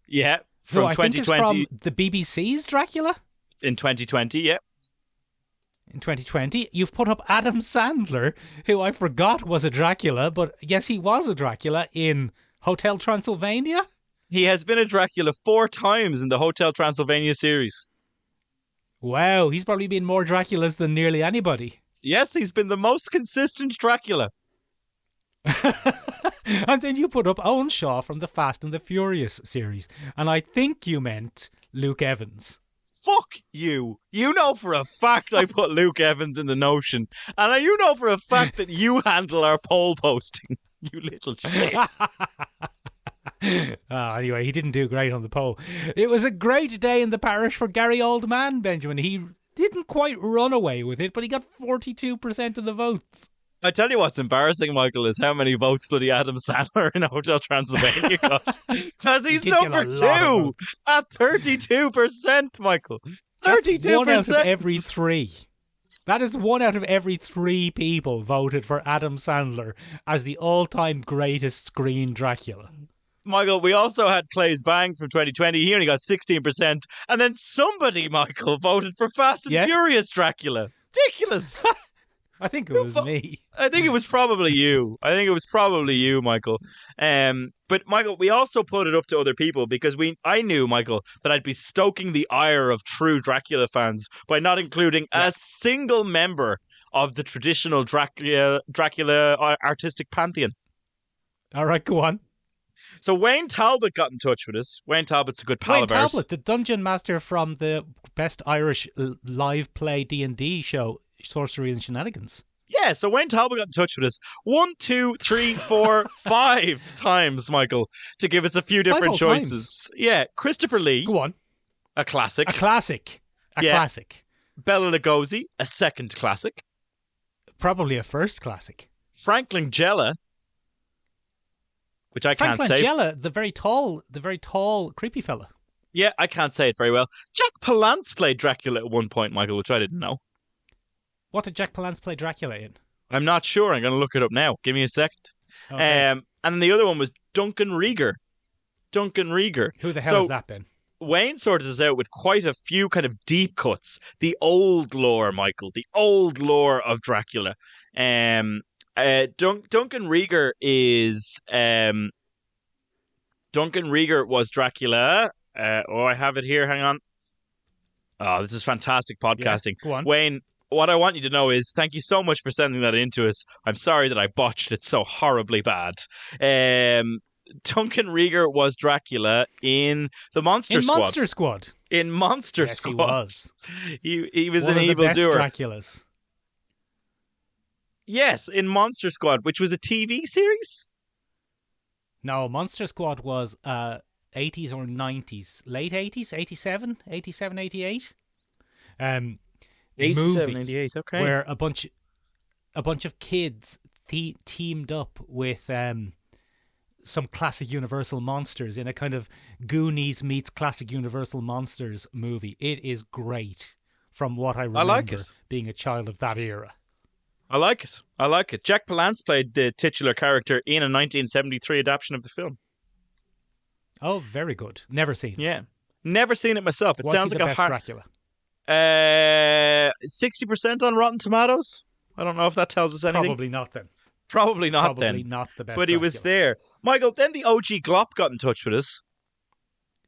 B: Yeah, from 2020.
E: I think it's from the BBC's Dracula.
B: In 2020, yeah.
E: In 2020, you've put up Adam Sandler, who I forgot was a Dracula, but yes, he was a Dracula in Hotel Transylvania.
B: He has been a Dracula 4 times in the Hotel Transylvania series.
E: Wow, he's probably been more Draculas than nearly anybody.
B: Yes, he's been the most consistent Dracula.
E: And then you put up Owen Shaw from the Fast and the Furious series. And I think you meant Luke Evans.
B: Fuck you. You know for a fact I put Luke Evans in the notion. And you know for a fact that you handle our poll posting. You little shit.
E: Anyway, he didn't do great on the poll. It was a great day in the parish for Gary Oldman, Benjamin. He didn't quite run away with it, but he got 42% of the votes.
B: I tell you what's embarrassing, Michael, is how many votes bloody Adam Sandler in Hotel Transylvania got. Because he's number 2 at 32%, Michael. 32%.
E: That's 1 out of every 3. That is 1 out of every 3 people voted for Adam Sandler as the all-time greatest screen Dracula.
B: Michael, we also had Claes Bang from 2020. He only got 16%. And then somebody, Michael, voted for Fast and Furious Dracula. Ridiculous.
E: I think it was me.
B: I think it was probably you. Michael. But Michael, we also put it up to other people because I knew, Michael, that I'd be stoking the ire of true Dracula fans by not including a single member of the traditional Dracula artistic pantheon.
E: All right, go on.
B: So Wayne Talbot got in touch with us. Wayne Talbot's a good pal of ours.
E: Wayne Talbot, the dungeon master from the best Irish live play D&D show, Sorcery and Shenanigans.
B: Yeah, so Wayne Talbot got in touch with us 1, 2, 3, 4, 5 times, Michael, to give us a few different choices. Times. Yeah, Christopher Lee.
E: Go on.
B: A classic.
E: A classic.
B: Bela Lugosi, a second classic.
E: Probably a first classic.
B: Frank Langella. which I
E: Frank
B: can't say.
E: Langella, the very tall, creepy fella.
B: Yeah, I can't say it very well. Jack Palance played Dracula at one point, Michael, which I didn't know.
E: What did Jack Palance play Dracula in?
B: I'm not sure. I'm going to look it up now. Give me a second.
E: Okay.
B: And the other one was Duncan Rieger. Duncan Rieger.
E: Who the hell has that been?
B: Wayne sorted us out with quite a few kind of deep cuts. The old lore, Michael. The old lore of Dracula. Duncan Rieger is... Duncan Rieger was Dracula. I have it here. Hang on. Oh, this is fantastic podcasting.
E: Yeah, go on.
B: Wayne, what I want you to know is thank you so much for sending that in to us. I'm sorry that I botched it so horribly bad. Duncan Rieger was Dracula in the Monster Squad.
E: Monster Squad.
B: In Monster
E: Yes,
B: Squad.
E: he was.
B: He was
E: One
B: an
E: of the best
B: evildoer.
E: Draculas.
B: Yes, in Monster Squad, which was a TV series.
E: No, Monster Squad was 80s or 90s. Late 80s? 87, 88?
B: 87,
E: Movie
B: 88, okay.
E: where a bunch of kids teamed up with some classic Universal monsters in a kind of Goonies meets classic Universal monsters movie. It is great from what I remember
B: like it.
E: being a child of that era.
B: I like it. Jack Palance played the titular character in a 1973 adaptation of the film.
E: Oh, very good. Never seen it.
B: Yeah. Never seen it myself. It
E: Was
B: sounds
E: he the
B: like
E: best
B: a
E: Dracula?
B: 60% on Rotten Tomatoes. I don't know if that tells us anything.
E: Probably not then.
B: Probably not
E: Probably
B: then.
E: not the best
B: But he was
E: Dracula.
B: there. Michael, then the OG Glop got in touch with us.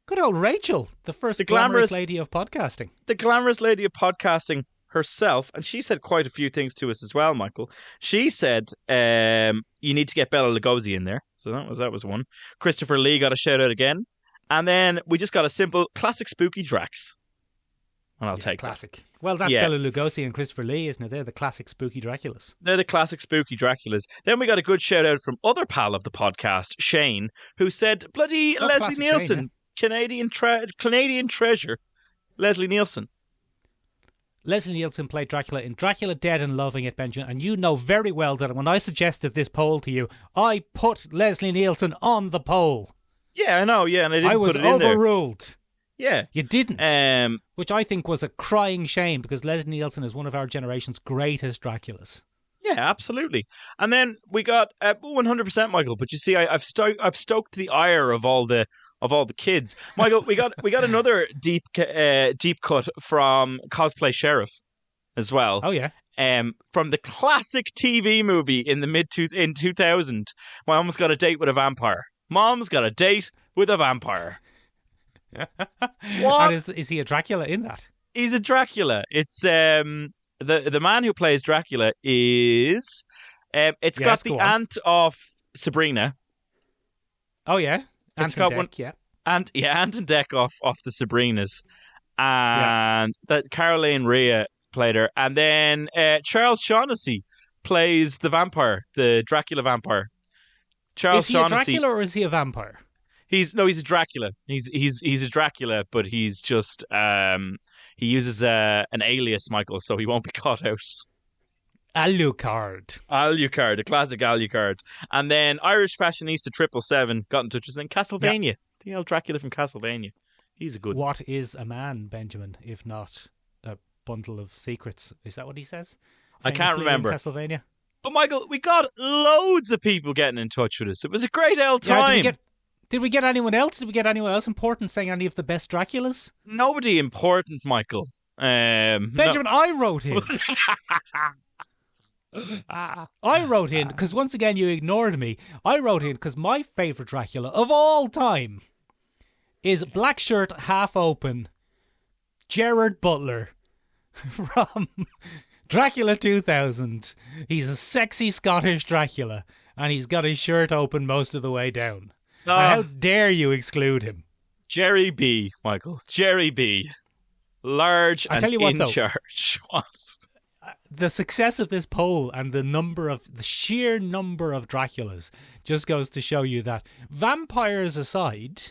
E: Good old Rachel, the first
B: The
E: glamorous
B: glamorous-
E: lady of podcasting.
B: The glamorous lady of podcasting herself, and she said quite a few things to us as well, Michael. She said you need to get Bela Lugosi in there. So that was one. Christopher Lee got a shout out again. And then we just got a simple classic spooky Drax. And I'll take
E: classic. Well, that's
B: Yeah.
E: Bela Lugosi and Christopher Lee, isn't it? They're the classic spooky Draculas.
B: that. They're the classic spooky Draculas. Then we got a good shout out from other pal of the podcast, Shane, who said, bloody
E: Oh,
B: Leslie
E: classic
B: Nielsen,
E: Shane,
B: Canadian treasure. Leslie Nielsen.
E: Leslie Nielsen played Dracula in Dracula Dead and Loving It, Benjamin, and you know very well that when I suggested this poll to you, I put Leslie Nielsen on the poll.
B: Yeah, I know, yeah, and I didn't
E: was
B: put it in there.
E: overruled.
B: Yeah.
E: You didn't.
B: Um,
E: Which I think was a crying shame because Leslie Nielsen is one of our generation's greatest Draculas.
B: Yeah, absolutely. And then we got 100% Michael. But you see, I've stoked the ire of all the kids. Michael, we got another deep cut from Cosplay Sheriff as well.
E: Oh, yeah.
B: From the classic TV movie in 2000. Mom's Got a Date with a Vampire. Mom's Got a Date with a Vampire. What?
E: And is he a Dracula in that?
B: He's a Dracula. It's the man who plays Dracula is it's got the aunt of Sabrina.
E: Oh yeah,
B: It's
E: Ant
B: got
E: and
B: one-
E: Dec, yeah.
B: Aunt and Dec off the Sabrinas. And that Caroline Rhea played her. And then Charles Shaughnessy plays the vampire, the Dracula vampire. Charles
E: Is he a
B: Shaughnessy.
E: Dracula or is he a vampire?
B: He's a Dracula. He's a Dracula, but he's just he uses an alias, Michael, so he won't be caught out.
E: Alucard.
B: Alucard, a classic Alucard. And then Irish fashionista 777 got in touch with us in Castlevania. The old Dracula from Castlevania. He's a good one.
E: What is a man, Benjamin, if not a bundle of secrets? Is that what he says?
B: I can't
E: Famously in
B: remember.
E: Castlevania.
B: But Michael, we got loads of people getting in touch with us. It was a great old time.
E: Did we get anyone else? Did we get anyone else important saying any of the best Draculas?
B: Nobody important, Michael.
E: Benjamin, I wrote in. I wrote in because once again you ignored me. I wrote in because my favourite Dracula of all time is black shirt half open Gerard Butler from Dracula 2000. He's a sexy Scottish Dracula and he's got his shirt open most of the way down. And how dare you exclude him?
B: Jerry B, Michael. Jerry B. Large
E: I
B: and
E: tell you what,
B: in
E: though.
B: charge. What?
E: The success of this poll and the sheer number of Draculas just goes to show you that vampires aside,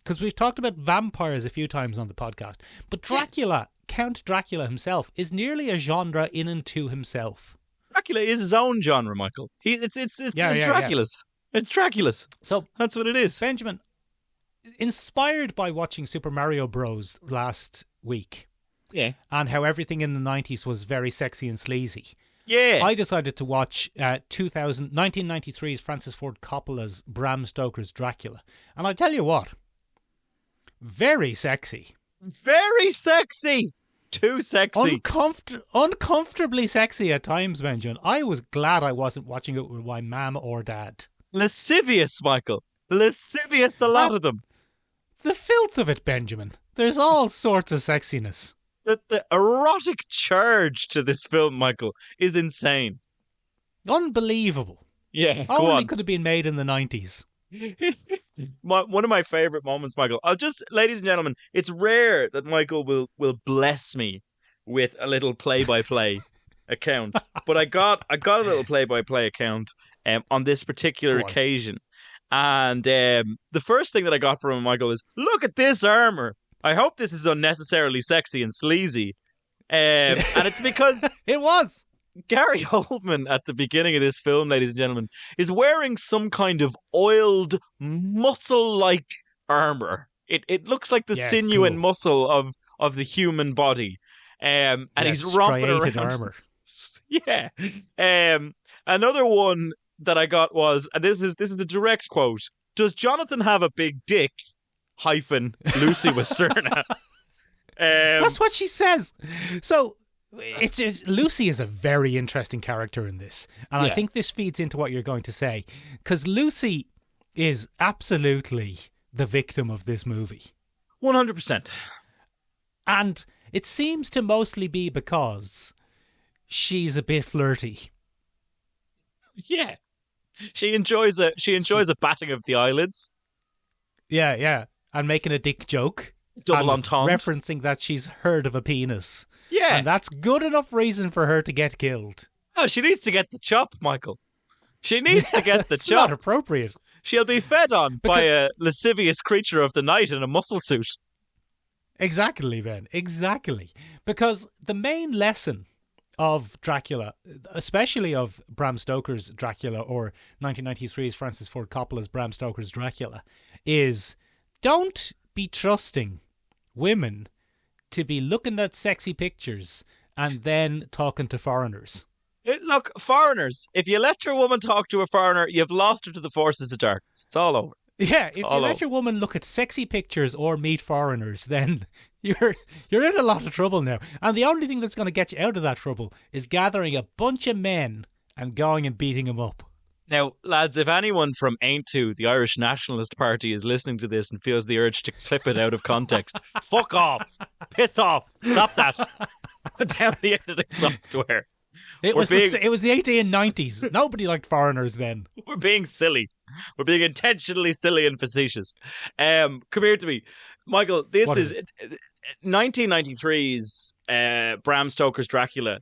E: because we've talked about vampires a few times on the podcast, but Dracula, Count Dracula himself, is nearly a genre in and to himself.
B: Dracula is his own genre, Michael. It's
E: Yeah.
B: Dracula's. It's Dracula's.
E: So,
B: That's what it is.
E: Benjamin, inspired by watching Super Mario Bros. Last week
B: Yeah.
E: and how everything in the 90s was very sexy and sleazy,
B: Yeah.
E: I decided to watch 1993's Francis Ford Coppola's Bram Stoker's Dracula. And I tell you what, very sexy.
B: Very sexy. Too sexy.
E: Uncomfortably sexy at times, Benjamin. I was glad I wasn't watching it with my mum or dad.
B: Lascivious, Michael. Lascivious, the lot of them.
E: The filth of it, Benjamin. There's all sorts of sexiness.
B: The erotic charge to this film, Michael, is insane.
E: Unbelievable.
B: Yeah, go
E: Only
B: on.
E: could have been made in the 90s.
B: One of my favourite moments, Michael. Ladies and gentlemen, it's rare that Michael will bless me with a little play-by-play account, but I got a little play-by-play account on this particular occasion, and the first thing that I got from him, Michael, is look at this armor. I hope this is unnecessarily sexy and sleazy, and it's because
E: It was.
B: Gary Oldman at the beginning of this film, ladies and gentlemen, is wearing some kind of oiled, muscle-like armor. It looks like the
E: Yeah, it's
B: sinew and
E: cool.
B: muscle of the human body, and he's romping
E: striated
B: around.
E: armor.
B: Yeah. Another one that I got was, and this is a direct quote: "Does Jonathan have a big dick? Hyphen Lucy Westerna."
E: That's what she says. So Lucy is a very interesting character in this, and
B: Yeah.
E: I think this feeds into what you're going to say, because Lucy is absolutely the victim of this movie,
B: 100%.
E: and it seems to mostly be because she's a bit flirty.
B: Yeah. She enjoys a batting of the eyelids.
E: Yeah, and making a dick joke.
B: Double
E: and
B: entendre.
E: referencing that she's heard of a penis.
B: Yeah.
E: And that's good enough reason for her to get killed.
B: Oh, she needs to get the chop, Michael. She needs to get the
E: It's not
B: chop.
E: appropriate.
B: She'll be fed on by a lascivious creature of the night in a muscle suit.
E: Exactly, Ben. Exactly. Because the main lesson of Dracula, especially of Bram Stoker's Dracula or 1993's Francis Ford Coppola's Bram Stoker's Dracula, is don't be trusting women to be looking at sexy pictures and then talking to foreigners.
B: Look, foreigners, if you let your woman talk to a foreigner, you've lost her to the forces of darkness. It's all over.
E: Yeah, if you
B: all
E: let
B: over.
E: your woman look at sexy pictures or meet foreigners, then you're in a lot of trouble now. And the only thing that's going to get you out of that trouble is gathering a bunch of men and going and beating them up.
B: Now, lads, if anyone from Aintu, the Irish Nationalist Party, is listening to this and feels the urge to clip it out of context, fuck off. Piss off. Stop that. Put down the editing software.
E: It was the 1890s. Nobody liked foreigners then.
B: We're being silly. We're being intentionally silly and facetious. Come here to me. Michael, this
E: What
B: is
E: is
B: 1993's Bram Stoker's Dracula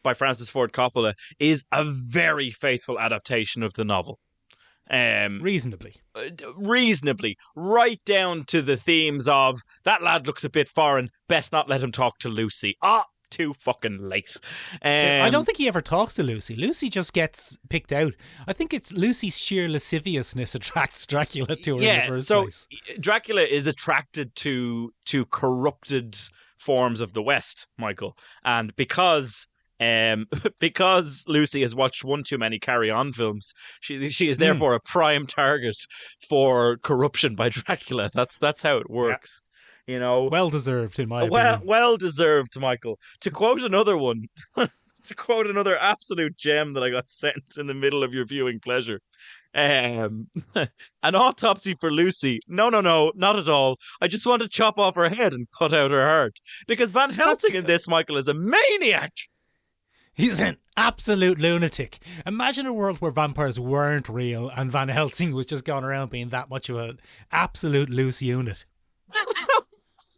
B: by Francis Ford Coppola is a very faithful adaptation of the novel.
E: Reasonably.
B: Reasonably, right down to the themes of that lad looks a bit foreign, best not let him talk to Lucy. Too fucking late.
E: I don't think he ever talks to Lucy. Lucy just gets picked out. I think it's Lucy's sheer lasciviousness attracts Dracula to her in the first place.
B: Dracula is attracted to corrupted forms of the West, Michael, and because Lucy has watched one too many Carry On films, she is therefore a prime target for corruption by Dracula. That's how it works. You know,
E: Well deserved, in my opinion.
B: well deserved, Michael. To quote another one, to quote another absolute gem that I got sent in the middle of your viewing pleasure. An autopsy for Lucy. No, not at all. I just want to chop off her head and cut out her heart. Because Van Helsing in this, Michael, is a maniac.
E: He's an absolute lunatic. Imagine a world where vampires weren't real and Van Helsing was just going around being that much of an absolute loose unit.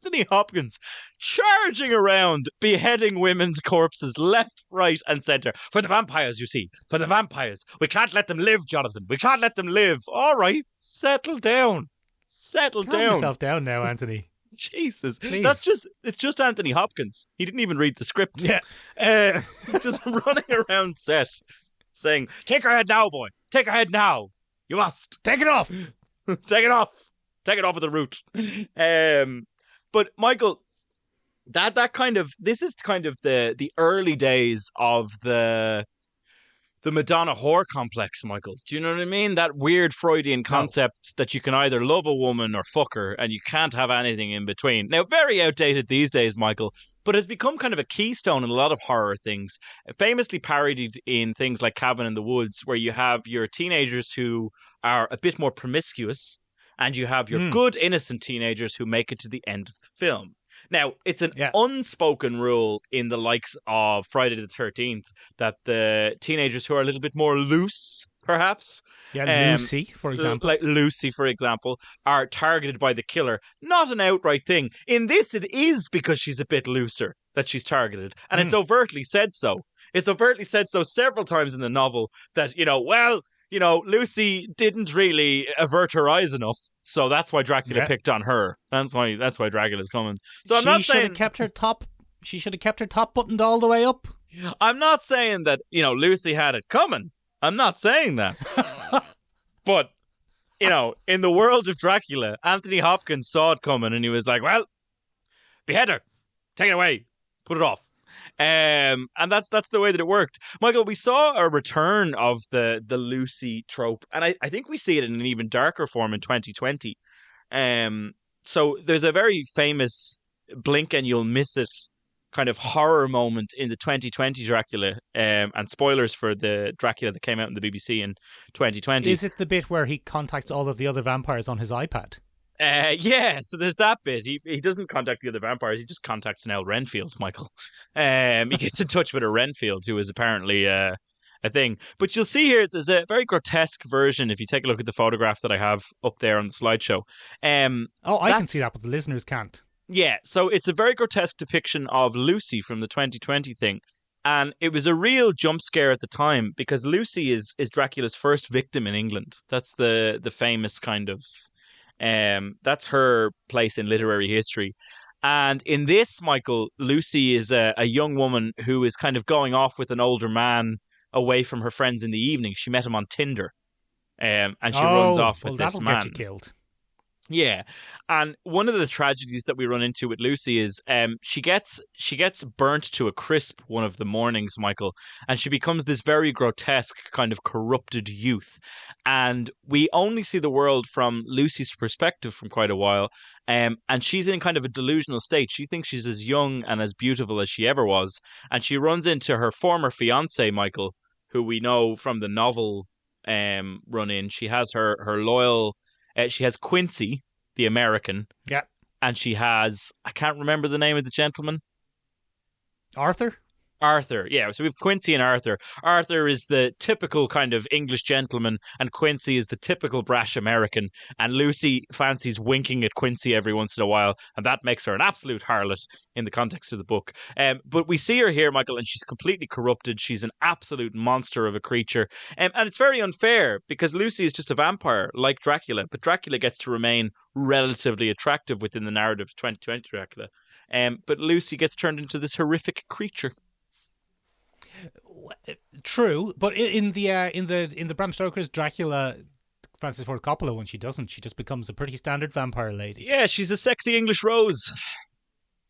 B: Anthony Hopkins charging around, beheading women's corpses left, right, and centre. For the vampires, you see. For the vampires. We can't let them live, Jonathan. We can't let them live. All right, settle down. Settle
E: Calm
B: down.
E: yourself down now, Anthony.
B: Jesus.
E: Please.
B: It's just Anthony Hopkins. He didn't even read the script.
E: Yeah.
B: He's just running around set saying, take her head now, boy. Take her head now. You must.
E: Take it off.
B: Take it off. Take it off at the root. But Michael, this is kind of the early days of the Madonna whore complex, Michael. Do you know what I mean? That weird Freudian concept that you can either love a woman or fuck her, and you can't have anything in between. Now, very outdated these days, Michael, but has become kind of a keystone in a lot of horror things. Famously parodied in things like Cabin in the Woods, where you have your teenagers who are a bit more promiscuous, and you have your good, innocent teenagers who make it to the end of the film. Now, it's an unspoken rule in the likes of Friday the 13th that the teenagers who are a little bit more loose, perhaps.
E: Yeah, Lucy, for example.
B: Like Lucy, for example, are targeted by the killer. Not an outright thing. In this, it is because she's a bit looser that she's targeted. And it's overtly said so. It's overtly said so several times in the novel that, Lucy didn't really avert her eyes enough, so that's why Dracula picked on her. That's why Dracula's coming. So I'm not saying
E: she should have kept her top buttoned all the way up.
B: I'm not saying that, Lucy had it coming. I'm not saying that. But, in the world of Dracula, Anthony Hopkins saw it coming and he was like, well, behead her. Take it away. Put it off. And that's the way that it worked. Michael, we saw a return of the Lucy trope, and I think we see it in an even darker form in 2020. So there's a very famous blink and you'll miss it kind of horror moment in the 2020 Dracula, and spoilers for the Dracula that came out in the BBC in 2020.
E: Is it the bit where he contacts all of the other vampires on his iPad?
B: Yeah, so there's that bit. He doesn't contact the other vampires. He just contacts Nell Renfield, Michael. He gets in touch with a Renfield, who is apparently a thing. But you'll see here, there's a very grotesque version, if you take a look at the photograph that I have up there on the slideshow.
E: I can see that, but the listeners can't.
B: Yeah, so it's a very grotesque depiction of Lucy from the 2020 thing. And it was a real jump scare at the time, because Lucy is Dracula's first victim in England. That's the famous kind of... that's her place in literary history. And in this, Michael, Lucy is a young woman who is kind of going off with an older man away from her friends in the evening. She met him on Tinder, and she runs off with this man.
E: That'll get you killed.
B: Yeah, and one of the tragedies that we run into with Lucy is she gets burnt to a crisp one of the mornings, Michael, and she becomes this very grotesque kind of corrupted youth. And we only see the world from Lucy's perspective from quite a while, and she's in kind of a delusional state. She thinks she's as young and as beautiful as she ever was, and she runs into her former fiancé, Michael, who we know from the novel run-in. She has her loyal... she has Quincy, the American.
E: Yeah.
B: And she has... I can't remember the name of the gentleman. Arthur, yeah. So we have Quincy and Arthur. Arthur is the typical kind of English gentleman, and Quincy is the typical brash American. And Lucy fancies winking at Quincy every once in a while, and that makes her an absolute harlot in the context of the book. But we see her here, Michael, and she's completely corrupted. She's an absolute monster of a creature. And it's very unfair, because Lucy is just a vampire, like Dracula, but Dracula gets to remain relatively attractive within the narrative of 2020 Dracula. But Lucy gets turned into this horrific creature.
E: True, but in the Bram Stoker's Dracula, Francis Ford Coppola one, she doesn't. She just becomes a pretty standard vampire lady.
B: Yeah, she's a sexy English rose.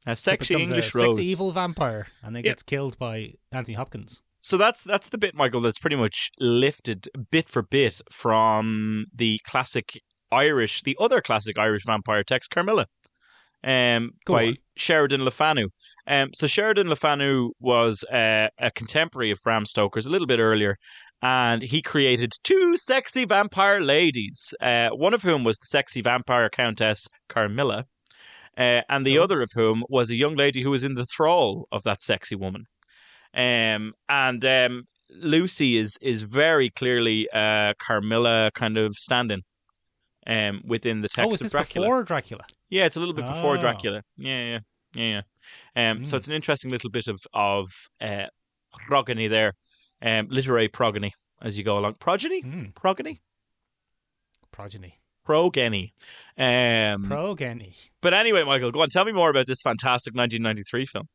B: A sexy English rose.
E: Sexy evil vampire, and then gets killed by Anthony Hopkins.
B: So that's the bit, Michael, that's pretty much lifted bit for bit from the other classic Irish vampire text, Carmilla. By Sheridan Le Fanu. So Sheridan Le Fanu was a contemporary of Bram Stoker's a little bit earlier, and he created two sexy vampire ladies, one of whom was the sexy vampire countess Carmilla, and the other of whom was a young lady who was in the thrall of that sexy woman. And Lucy is very clearly Carmilla kind of stand-in within the text of Dracula.
E: Before Dracula?
B: Yeah, it's a little bit before Dracula. Yeah. So it's an interesting little bit of progeny there, literary progeny as you go along. Progeny? Progeny. Progeny. But anyway, Michael, go on. Tell me more about this fantastic 1993 film.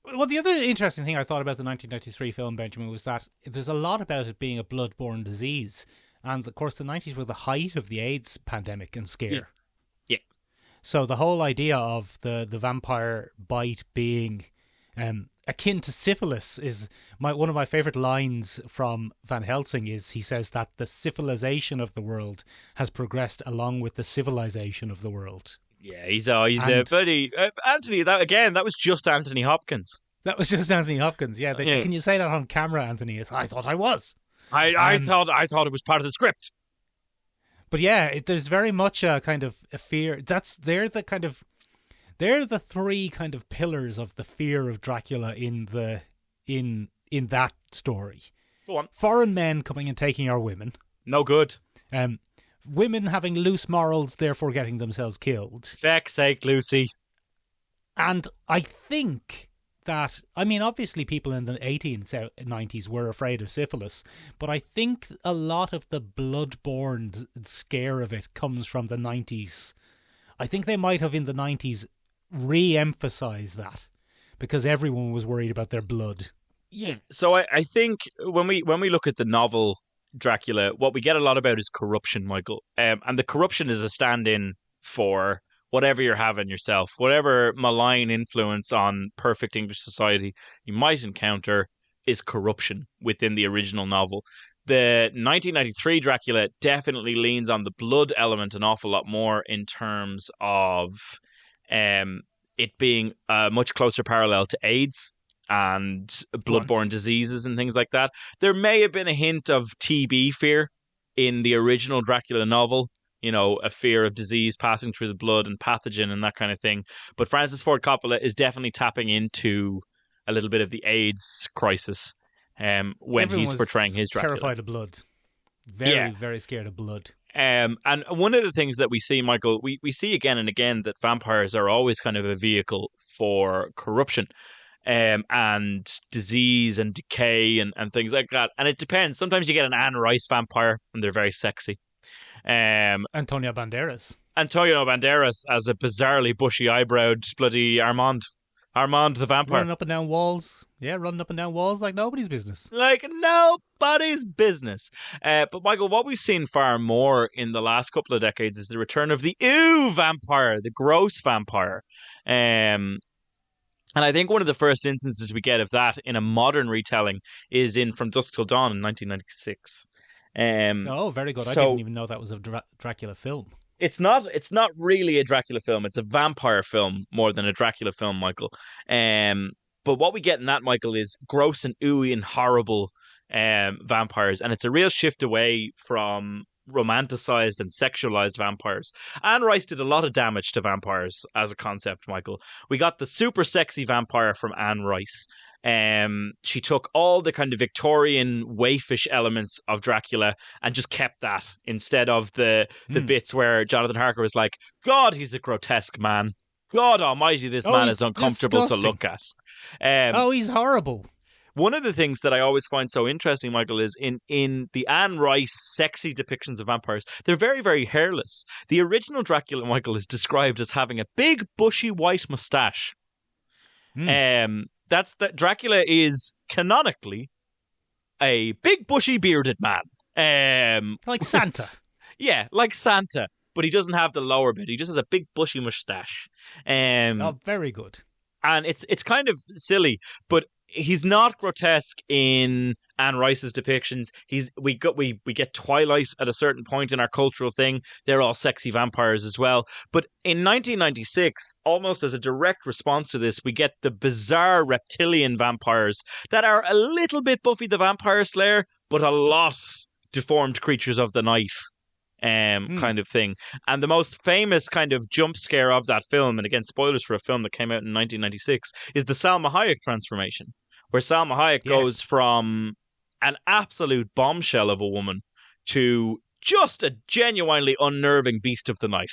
E: Well, the other interesting thing I thought about the 1993 film, Benjamin, was that there's a lot about it being a blood-borne disease. And of course, the 90s were the height of the AIDS pandemic and scare.
B: Yeah.
E: So the whole idea of the vampire bite being akin to syphilis is one of my favourite lines from Van Helsing. Is he says that the civilization of the world has progressed along with the civilization of the world.
B: Yeah, he's a buddy. Anthony, that was just Anthony Hopkins.
E: That was just Anthony Hopkins. Yeah, they said, "Can you say that on camera, Anthony?" I thought I was.
B: I thought it was part of the script.
E: But yeah, there's very much a kind of a fear. They're the three kind of pillars of the fear of Dracula in that story.
B: Go on.
E: Foreign men coming and taking our women.
B: No good.
E: Women having loose morals, therefore getting themselves killed.
B: Feck's sake, Lucy.
E: And I think that, I mean, obviously people in the 1890s were afraid of syphilis, but I think a lot of the blood-borne scare of it comes from the 90s. I think they might have in the 90s re-emphasised that because everyone was worried about their blood.
B: Yeah. So I think when we look at the novel Dracula, what we get a lot about is corruption, Michael. And the corruption is a stand-in for whatever you're having yourself, whatever malign influence on perfect English society you might encounter is corruption within the original novel. The 1993 Dracula definitely leans on the blood element an awful lot more in terms of it being a much closer parallel to AIDS and bloodborne diseases and things like that. There may have been a hint of TB fear in the original Dracula novel, you know, a fear of disease passing through the blood and pathogen and that kind of thing. But Francis Ford Coppola is definitely tapping into a little bit of the AIDS crisis when
E: Everyone
B: he's portraying his Dracula.
E: Terrified of blood. Very scared of blood.
B: And one of the things that we see, Michael, we see again and again that vampires are always kind of a vehicle for corruption. And disease and decay and things like that. And it depends. Sometimes you get an Anne Rice vampire and they're very sexy.
E: Antonio Banderas
B: as a bizarrely bushy-eyebrowed bloody Armand the vampire.
E: Running up and down walls. Yeah, running up and down walls like nobody's business.
B: Like nobody's business. But Michael, what we've seen far more in the last couple of decades is the return of the vampire, the gross vampire. And I think one of the first instances we get of that in a modern retelling is in From Dusk Till Dawn in 1996.
E: Very good. I didn't even know that was a Dracula film.
B: It's not really a Dracula film. It's a vampire film more than a Dracula film, Michael. But what we get in that, Michael, is gross and ooey and horrible vampires. And it's a real shift away from romanticized and sexualized vampires. Anne Rice did a lot of damage to vampires as a concept, Michael. We got the super sexy vampire from Anne Rice. She took all the kind of Victorian waifish elements of Dracula and just kept that instead of the bits where Jonathan Harker was like, God, he's a grotesque man. God almighty, this man is uncomfortable
E: disgusting
B: to look at.
E: He's horrible.
B: One of the things that I always find so interesting, Michael, is in the Anne Rice sexy depictions of vampires, they're very, very hairless. The original Dracula, Michael, is described as having a big, bushy, white moustache. Dracula is canonically a big, bushy, bearded man.
E: Like Santa.
B: Yeah, like Santa. But he doesn't have the lower bit. He just has a big, bushy moustache.
E: Very good.
B: And it's kind of silly, but he's not grotesque in Anne Rice's depictions. We get Twilight at a certain point in our cultural thing. They're all sexy vampires as well. But in 1996, almost as a direct response to this, we get the bizarre reptilian vampires that are a little bit Buffy the Vampire Slayer, but a lot deformed creatures of the night. Kind of thing. And the most famous kind of jump scare of that film, and again, spoilers for a film that came out in 1996, is the Salma Hayek transformation, where Salma Hayek goes from an absolute bombshell of a woman to just a genuinely unnerving beast of the night.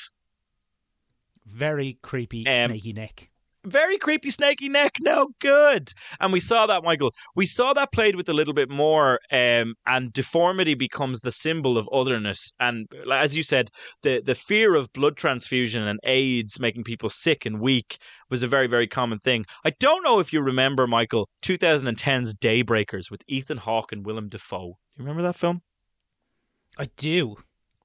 E: Very creepy, snaky neck.
B: Very creepy, snaky neck. No good. And we saw that, Michael. We saw that played with a little bit more, and deformity becomes the symbol of otherness. And as you said, the fear of blood transfusion and AIDS making people sick and weak was a very, very common thing. I don't know if you remember, Michael, 2010's Daybreakers with Ethan Hawke and Willem Dafoe. You remember that film?
E: I do.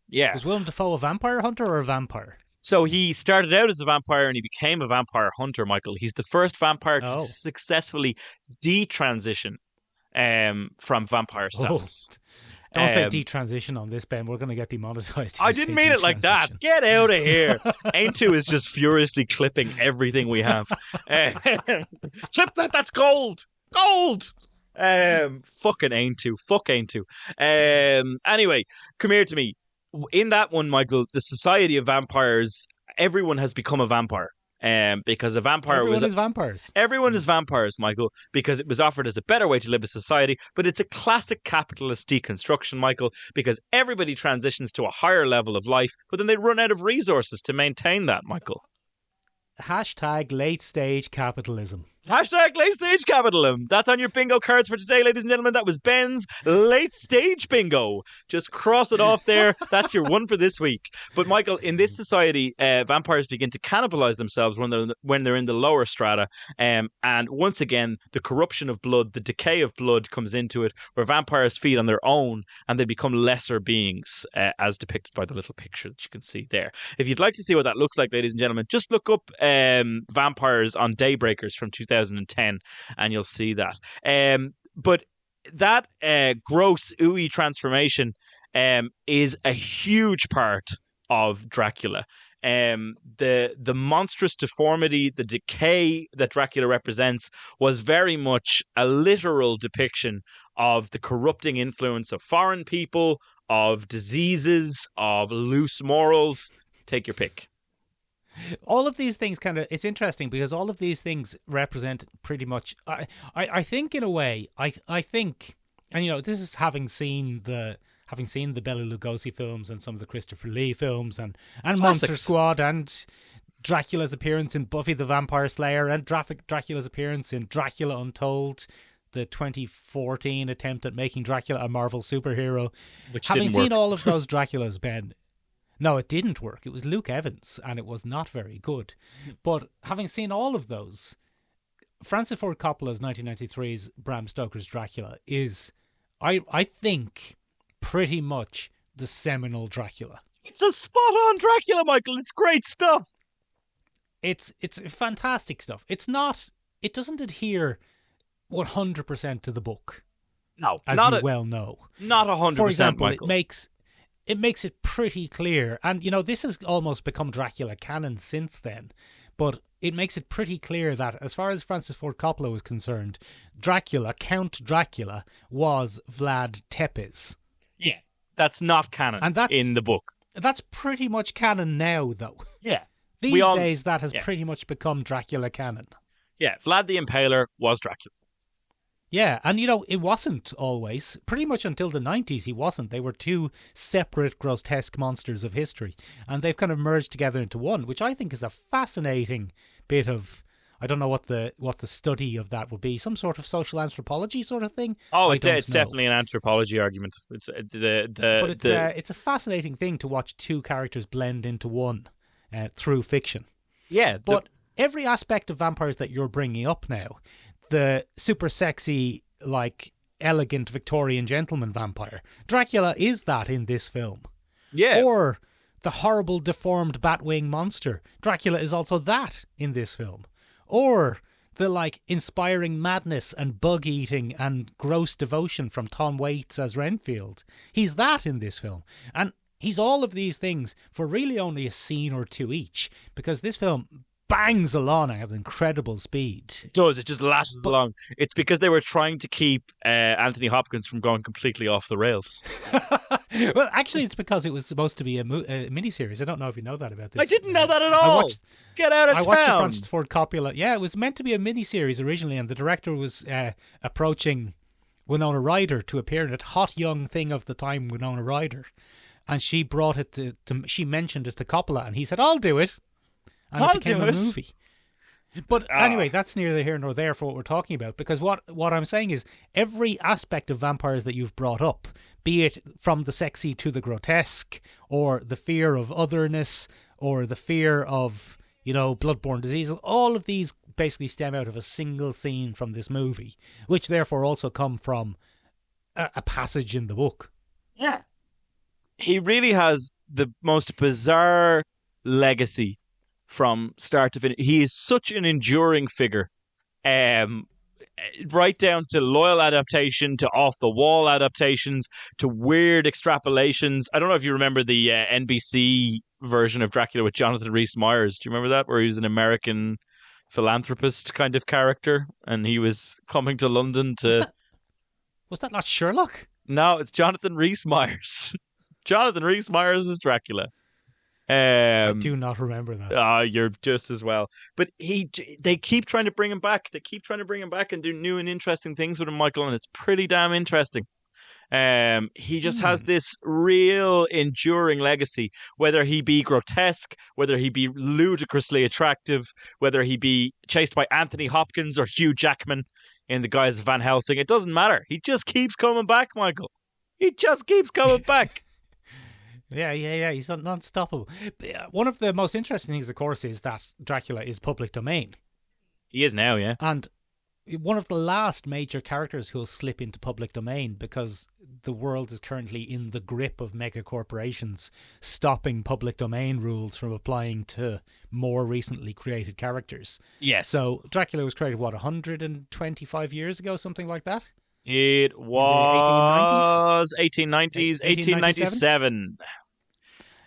B: Yeah.
E: Was Willem Dafoe a vampire hunter or a vampire?
B: So he started out as a vampire and he became a vampire hunter, Michael. He's the first vampire to successfully detransition from vampire status.
E: Don't say detransition on this, Ben. We're going to get demonetized.
B: I didn't mean it like that. Get out of here. Aintu is just furiously clipping everything we have. Clip that. That's gold. Gold. Fucking Aintu. Fuck Aintu. Anyway, come here to me. In that one, Michael, the Society of Vampires, everyone has become a vampire. Because a vampire
E: Everyone is vampires.
B: Everyone is vampires, Michael, because it was offered as a better way to live a society. But it's a classic capitalist deconstruction, Michael, because everybody transitions to a higher level of life, but then they run out of resources to maintain that, Michael.
E: Hashtag late stage capitalism.
B: Hashtag late stage capitalism. That's on your bingo cards for today, ladies and gentlemen. That was Ben's late stage bingo. Just cross it off there. That's your one for this week. But Michael, in this society, vampires begin to cannibalize themselves when they're in the lower strata. And once again, the corruption of blood, the decay of blood comes into it, where vampires feed on their own and they become lesser beings, as depicted by the little picture that you can see there. If you'd like to see what that looks like, ladies and gentlemen, just look up vampires on Daybreakers from 2010 and you'll see that. But that gross ooey transformation is a huge part of Dracula. The monstrous deformity, the decay that Dracula represents was very much a literal depiction of the corrupting influence of foreign people, of diseases, of loose morals. Take your pick.
E: All of these things it's interesting because all of these things represent pretty much, I think in a way, I think, and this is having seen the Bela Lugosi films and some of the Christopher Lee films and Monster Squad and Dracula's appearance in Buffy the Vampire Slayer and Dracula's appearance in Dracula Untold, the 2014 attempt at making Dracula a Marvel superhero.
B: Which
E: having
B: didn't
E: seen
B: work.
E: all of those Draculas, Ben. No, it didn't work. It was Luke Evans, and it was not very good. But having seen all of those, Francis Ford Coppola's 1993's Bram Stoker's Dracula is, I think, pretty much the seminal Dracula.
B: It's a spot-on Dracula, Michael. It's great stuff.
E: It's fantastic stuff. It doesn't adhere 100% to the book.
B: No,
E: as
B: not
E: you well know.
B: Not 100%,
E: For example,
B: Michael.
E: It makes it pretty clear, and this has almost become Dracula canon since then, but it makes it pretty clear that as far as Francis Ford Coppola was concerned, Count Dracula was Vlad Tepes.
B: Yeah, that's not canon in the book.
E: That's pretty much canon now, though.
B: Yeah.
E: These days, that has pretty much become Dracula canon.
B: Yeah, Vlad the Impaler was Dracula.
E: Yeah, and it wasn't always. Pretty much until the 90s, he wasn't. They were two separate grotesque monsters of history, and they've kind of merged together into one, which I think is a fascinating bit of, I don't know what the study of that would be, some sort of social anthropology sort of thing.
B: Oh, it's definitely an anthropology argument. It's
E: a fascinating thing to watch two characters blend into one through fiction.
B: Yeah,
E: but every aspect of vampires that you're bringing up now, the super sexy, elegant Victorian gentleman vampire, Dracula is that in this film.
B: Yeah.
E: Or the horrible deformed Batwing monster, Dracula is also that in this film. Or the inspiring madness and bug eating and gross devotion from Tom Waits as Renfield. He's that in this film. And he's all of these things for really only a scene or two each, because this film bangs along at incredible speed.
B: It does. It just lashes along. It's because they were trying to keep Anthony Hopkins from going completely off the rails.
E: Well, actually, it's because it was supposed to be a miniseries. I don't know if you know that about this.
B: I didn't know that at all. Get out of town.
E: I watched the Francis Ford Coppola. Yeah, it was meant to be a miniseries originally, and the director was approaching Winona Ryder to appear in it. Hot young thing of the time, Winona Ryder. And she brought it to she mentioned it to Coppola, and he said, "I'll do it." And it became a movie. But anyway, that's neither here nor there for what we're talking about, because what I'm saying is every aspect of vampires that you've brought up, be it from the sexy to the grotesque, or the fear of otherness, or the fear of, bloodborne diseases, all of these basically stem out of a single scene from this movie, which therefore also come from a passage in the book.
B: Yeah. he really has the most bizarre legacy from start to finish. He is such an enduring figure. Right down to loyal adaptation, to off-the-wall adaptations, to weird extrapolations. I don't know if you remember the NBC version of Dracula with Jonathan Rhys-Meyers. Do you remember that? Where he was an American philanthropist kind of character, and he was coming to London to...
E: Was that not Sherlock?
B: No, it's Jonathan Rhys-Meyers. Jonathan Rhys-Meyers is Dracula. I
E: do not remember that.
B: You're just as well. But they keep trying to bring him back. They keep trying to bring him back and do new and interesting things with him, Michael, and it's pretty damn interesting. He just has this real enduring legacy, whether he be grotesque, whether he be ludicrously attractive, whether he be chased by Anthony Hopkins or Hugh Jackman in the guise of Van Helsing. It doesn't matter. He just keeps coming back, Michael. He just keeps coming back.
E: Yeah. He's non-stoppable. One of the most interesting things, of course, is that Dracula is public domain.
B: He is now, yeah.
E: And one of the last major characters who'll slip into public domain, because the world is currently in the grip of mega corporations stopping public domain rules from applying to more recently created characters.
B: Yes.
E: So Dracula was created, 125 years ago, something like that?
B: It was 1890s, 1897.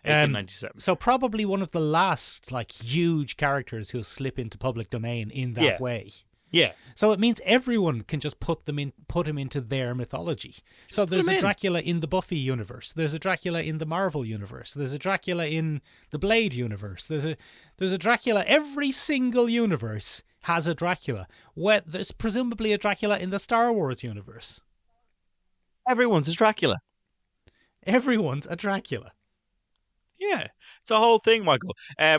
B: 1897.
E: So probably one of the last huge characters who'll slip into public domain in that way.
B: Yeah.
E: So it means everyone can just put him into their mythology. So there's a Dracula in the Buffy universe. There's a Dracula in the Marvel universe. There's a Dracula in the Blade universe. There's a Dracula. Every single universe has a Dracula. There's presumably a Dracula in the Star Wars universe.
B: Everyone's a Dracula.
E: Everyone's a Dracula.
B: Yeah, it's a whole thing, Michael.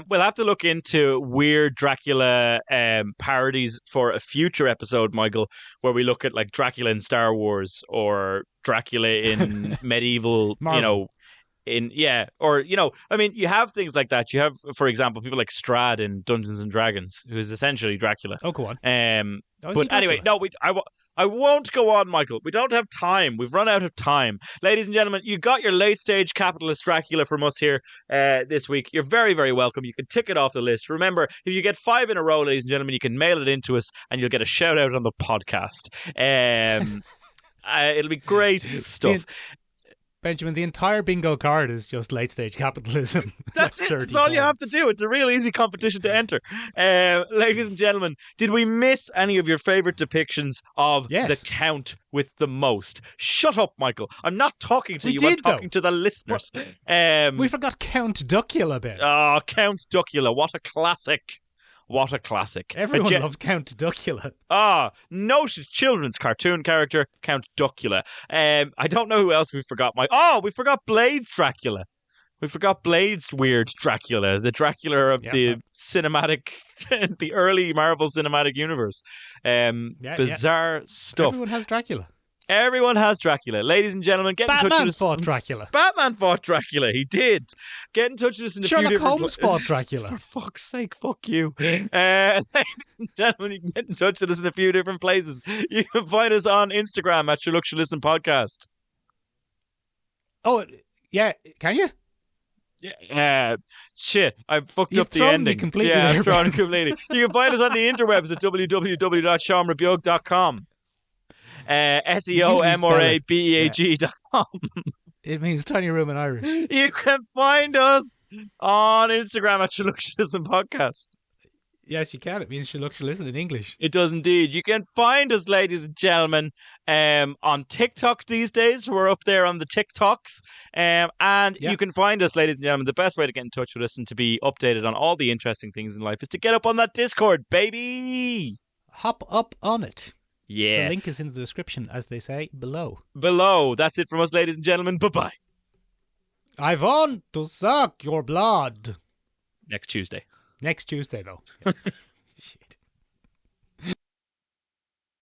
B: We'll have to look into weird Dracula parodies for a future episode, Michael, where we look at Dracula in Star Wars or Dracula in medieval,
E: Marvel.
B: You have things like that. You have, for example, people like Strahd in Dungeons and Dragons, who is essentially Dracula.
E: Oh, go on.
B: But anyway, no, I won't go on, Michael. We don't have time. We've run out of time. Ladies and gentlemen, you got your late-stage capitalist Dracula from us here this week. You're very, very welcome. You can tick it off the list. Remember, if you get 5 in a row, ladies and gentlemen, you can mail it into us and you'll get a shout-out on the podcast. It'll be great stuff.
E: Benjamin, the entire bingo card is just late-stage capitalism.
B: That's it. That's all you have to do. It's a real easy competition to enter. Ladies and gentlemen, did we miss any of your favourite depictions of the Count with the most? Shut up, Michael. I'm not talking to you. I'm talking to the listeners.
E: We forgot Count Duckula, Ben.
B: Oh, Count Duckula. What a classic. What a classic.
E: Everyone loves Count Duckula.
B: Noted children's cartoon character, Count Duckula. I don't know who else we forgot. We forgot Blade's Dracula. We forgot Blade's weird Dracula, the Dracula of the cinematic, the early Marvel Cinematic Universe. Bizarre stuff.
E: Everyone has Dracula.
B: Everyone has Dracula. Ladies and gentlemen, get in touch with us.
E: Batman fought Dracula.
B: Batman fought Dracula. He did. Get in touch with us in a few different
E: Sherlock Holmes fought Dracula.
B: For fuck's sake, fuck you. Ladies and gentlemen, you can get in touch with us in a few different places. You can find us on Instagram at Sure Look, Sure Listen Podcast.
E: Oh, yeah. Can you?
B: Yeah, shit, I fucked
E: You've
B: up the
E: thrown
B: ending.
E: Me completely
B: yeah,
E: there,
B: I've thrown it completely. You can find us on the interwebs at www.seanrabeog.com. SEOMORABEAG.com.
E: It means tiny room in Irish.
B: You can find us on Instagram at Sure Look, Sure Listen Podcast.
E: Yes, you can. It means Sure Look, Sure Listen in English.
B: It does indeed. You can find us, ladies and gentlemen, on TikTok these days. We're up there on the TikToks. You can find us, ladies and gentlemen. The best way to get in touch with us and to be updated on all the interesting things in life is to get up on that Discord, baby.
E: Hop up on it.
B: Yeah.
E: The link is in the description, as they say, below.
B: That's it from us, ladies and gentlemen. Bye-bye.
E: I want to suck your blood.
B: Next Tuesday.
E: Next Tuesday, though. Yeah.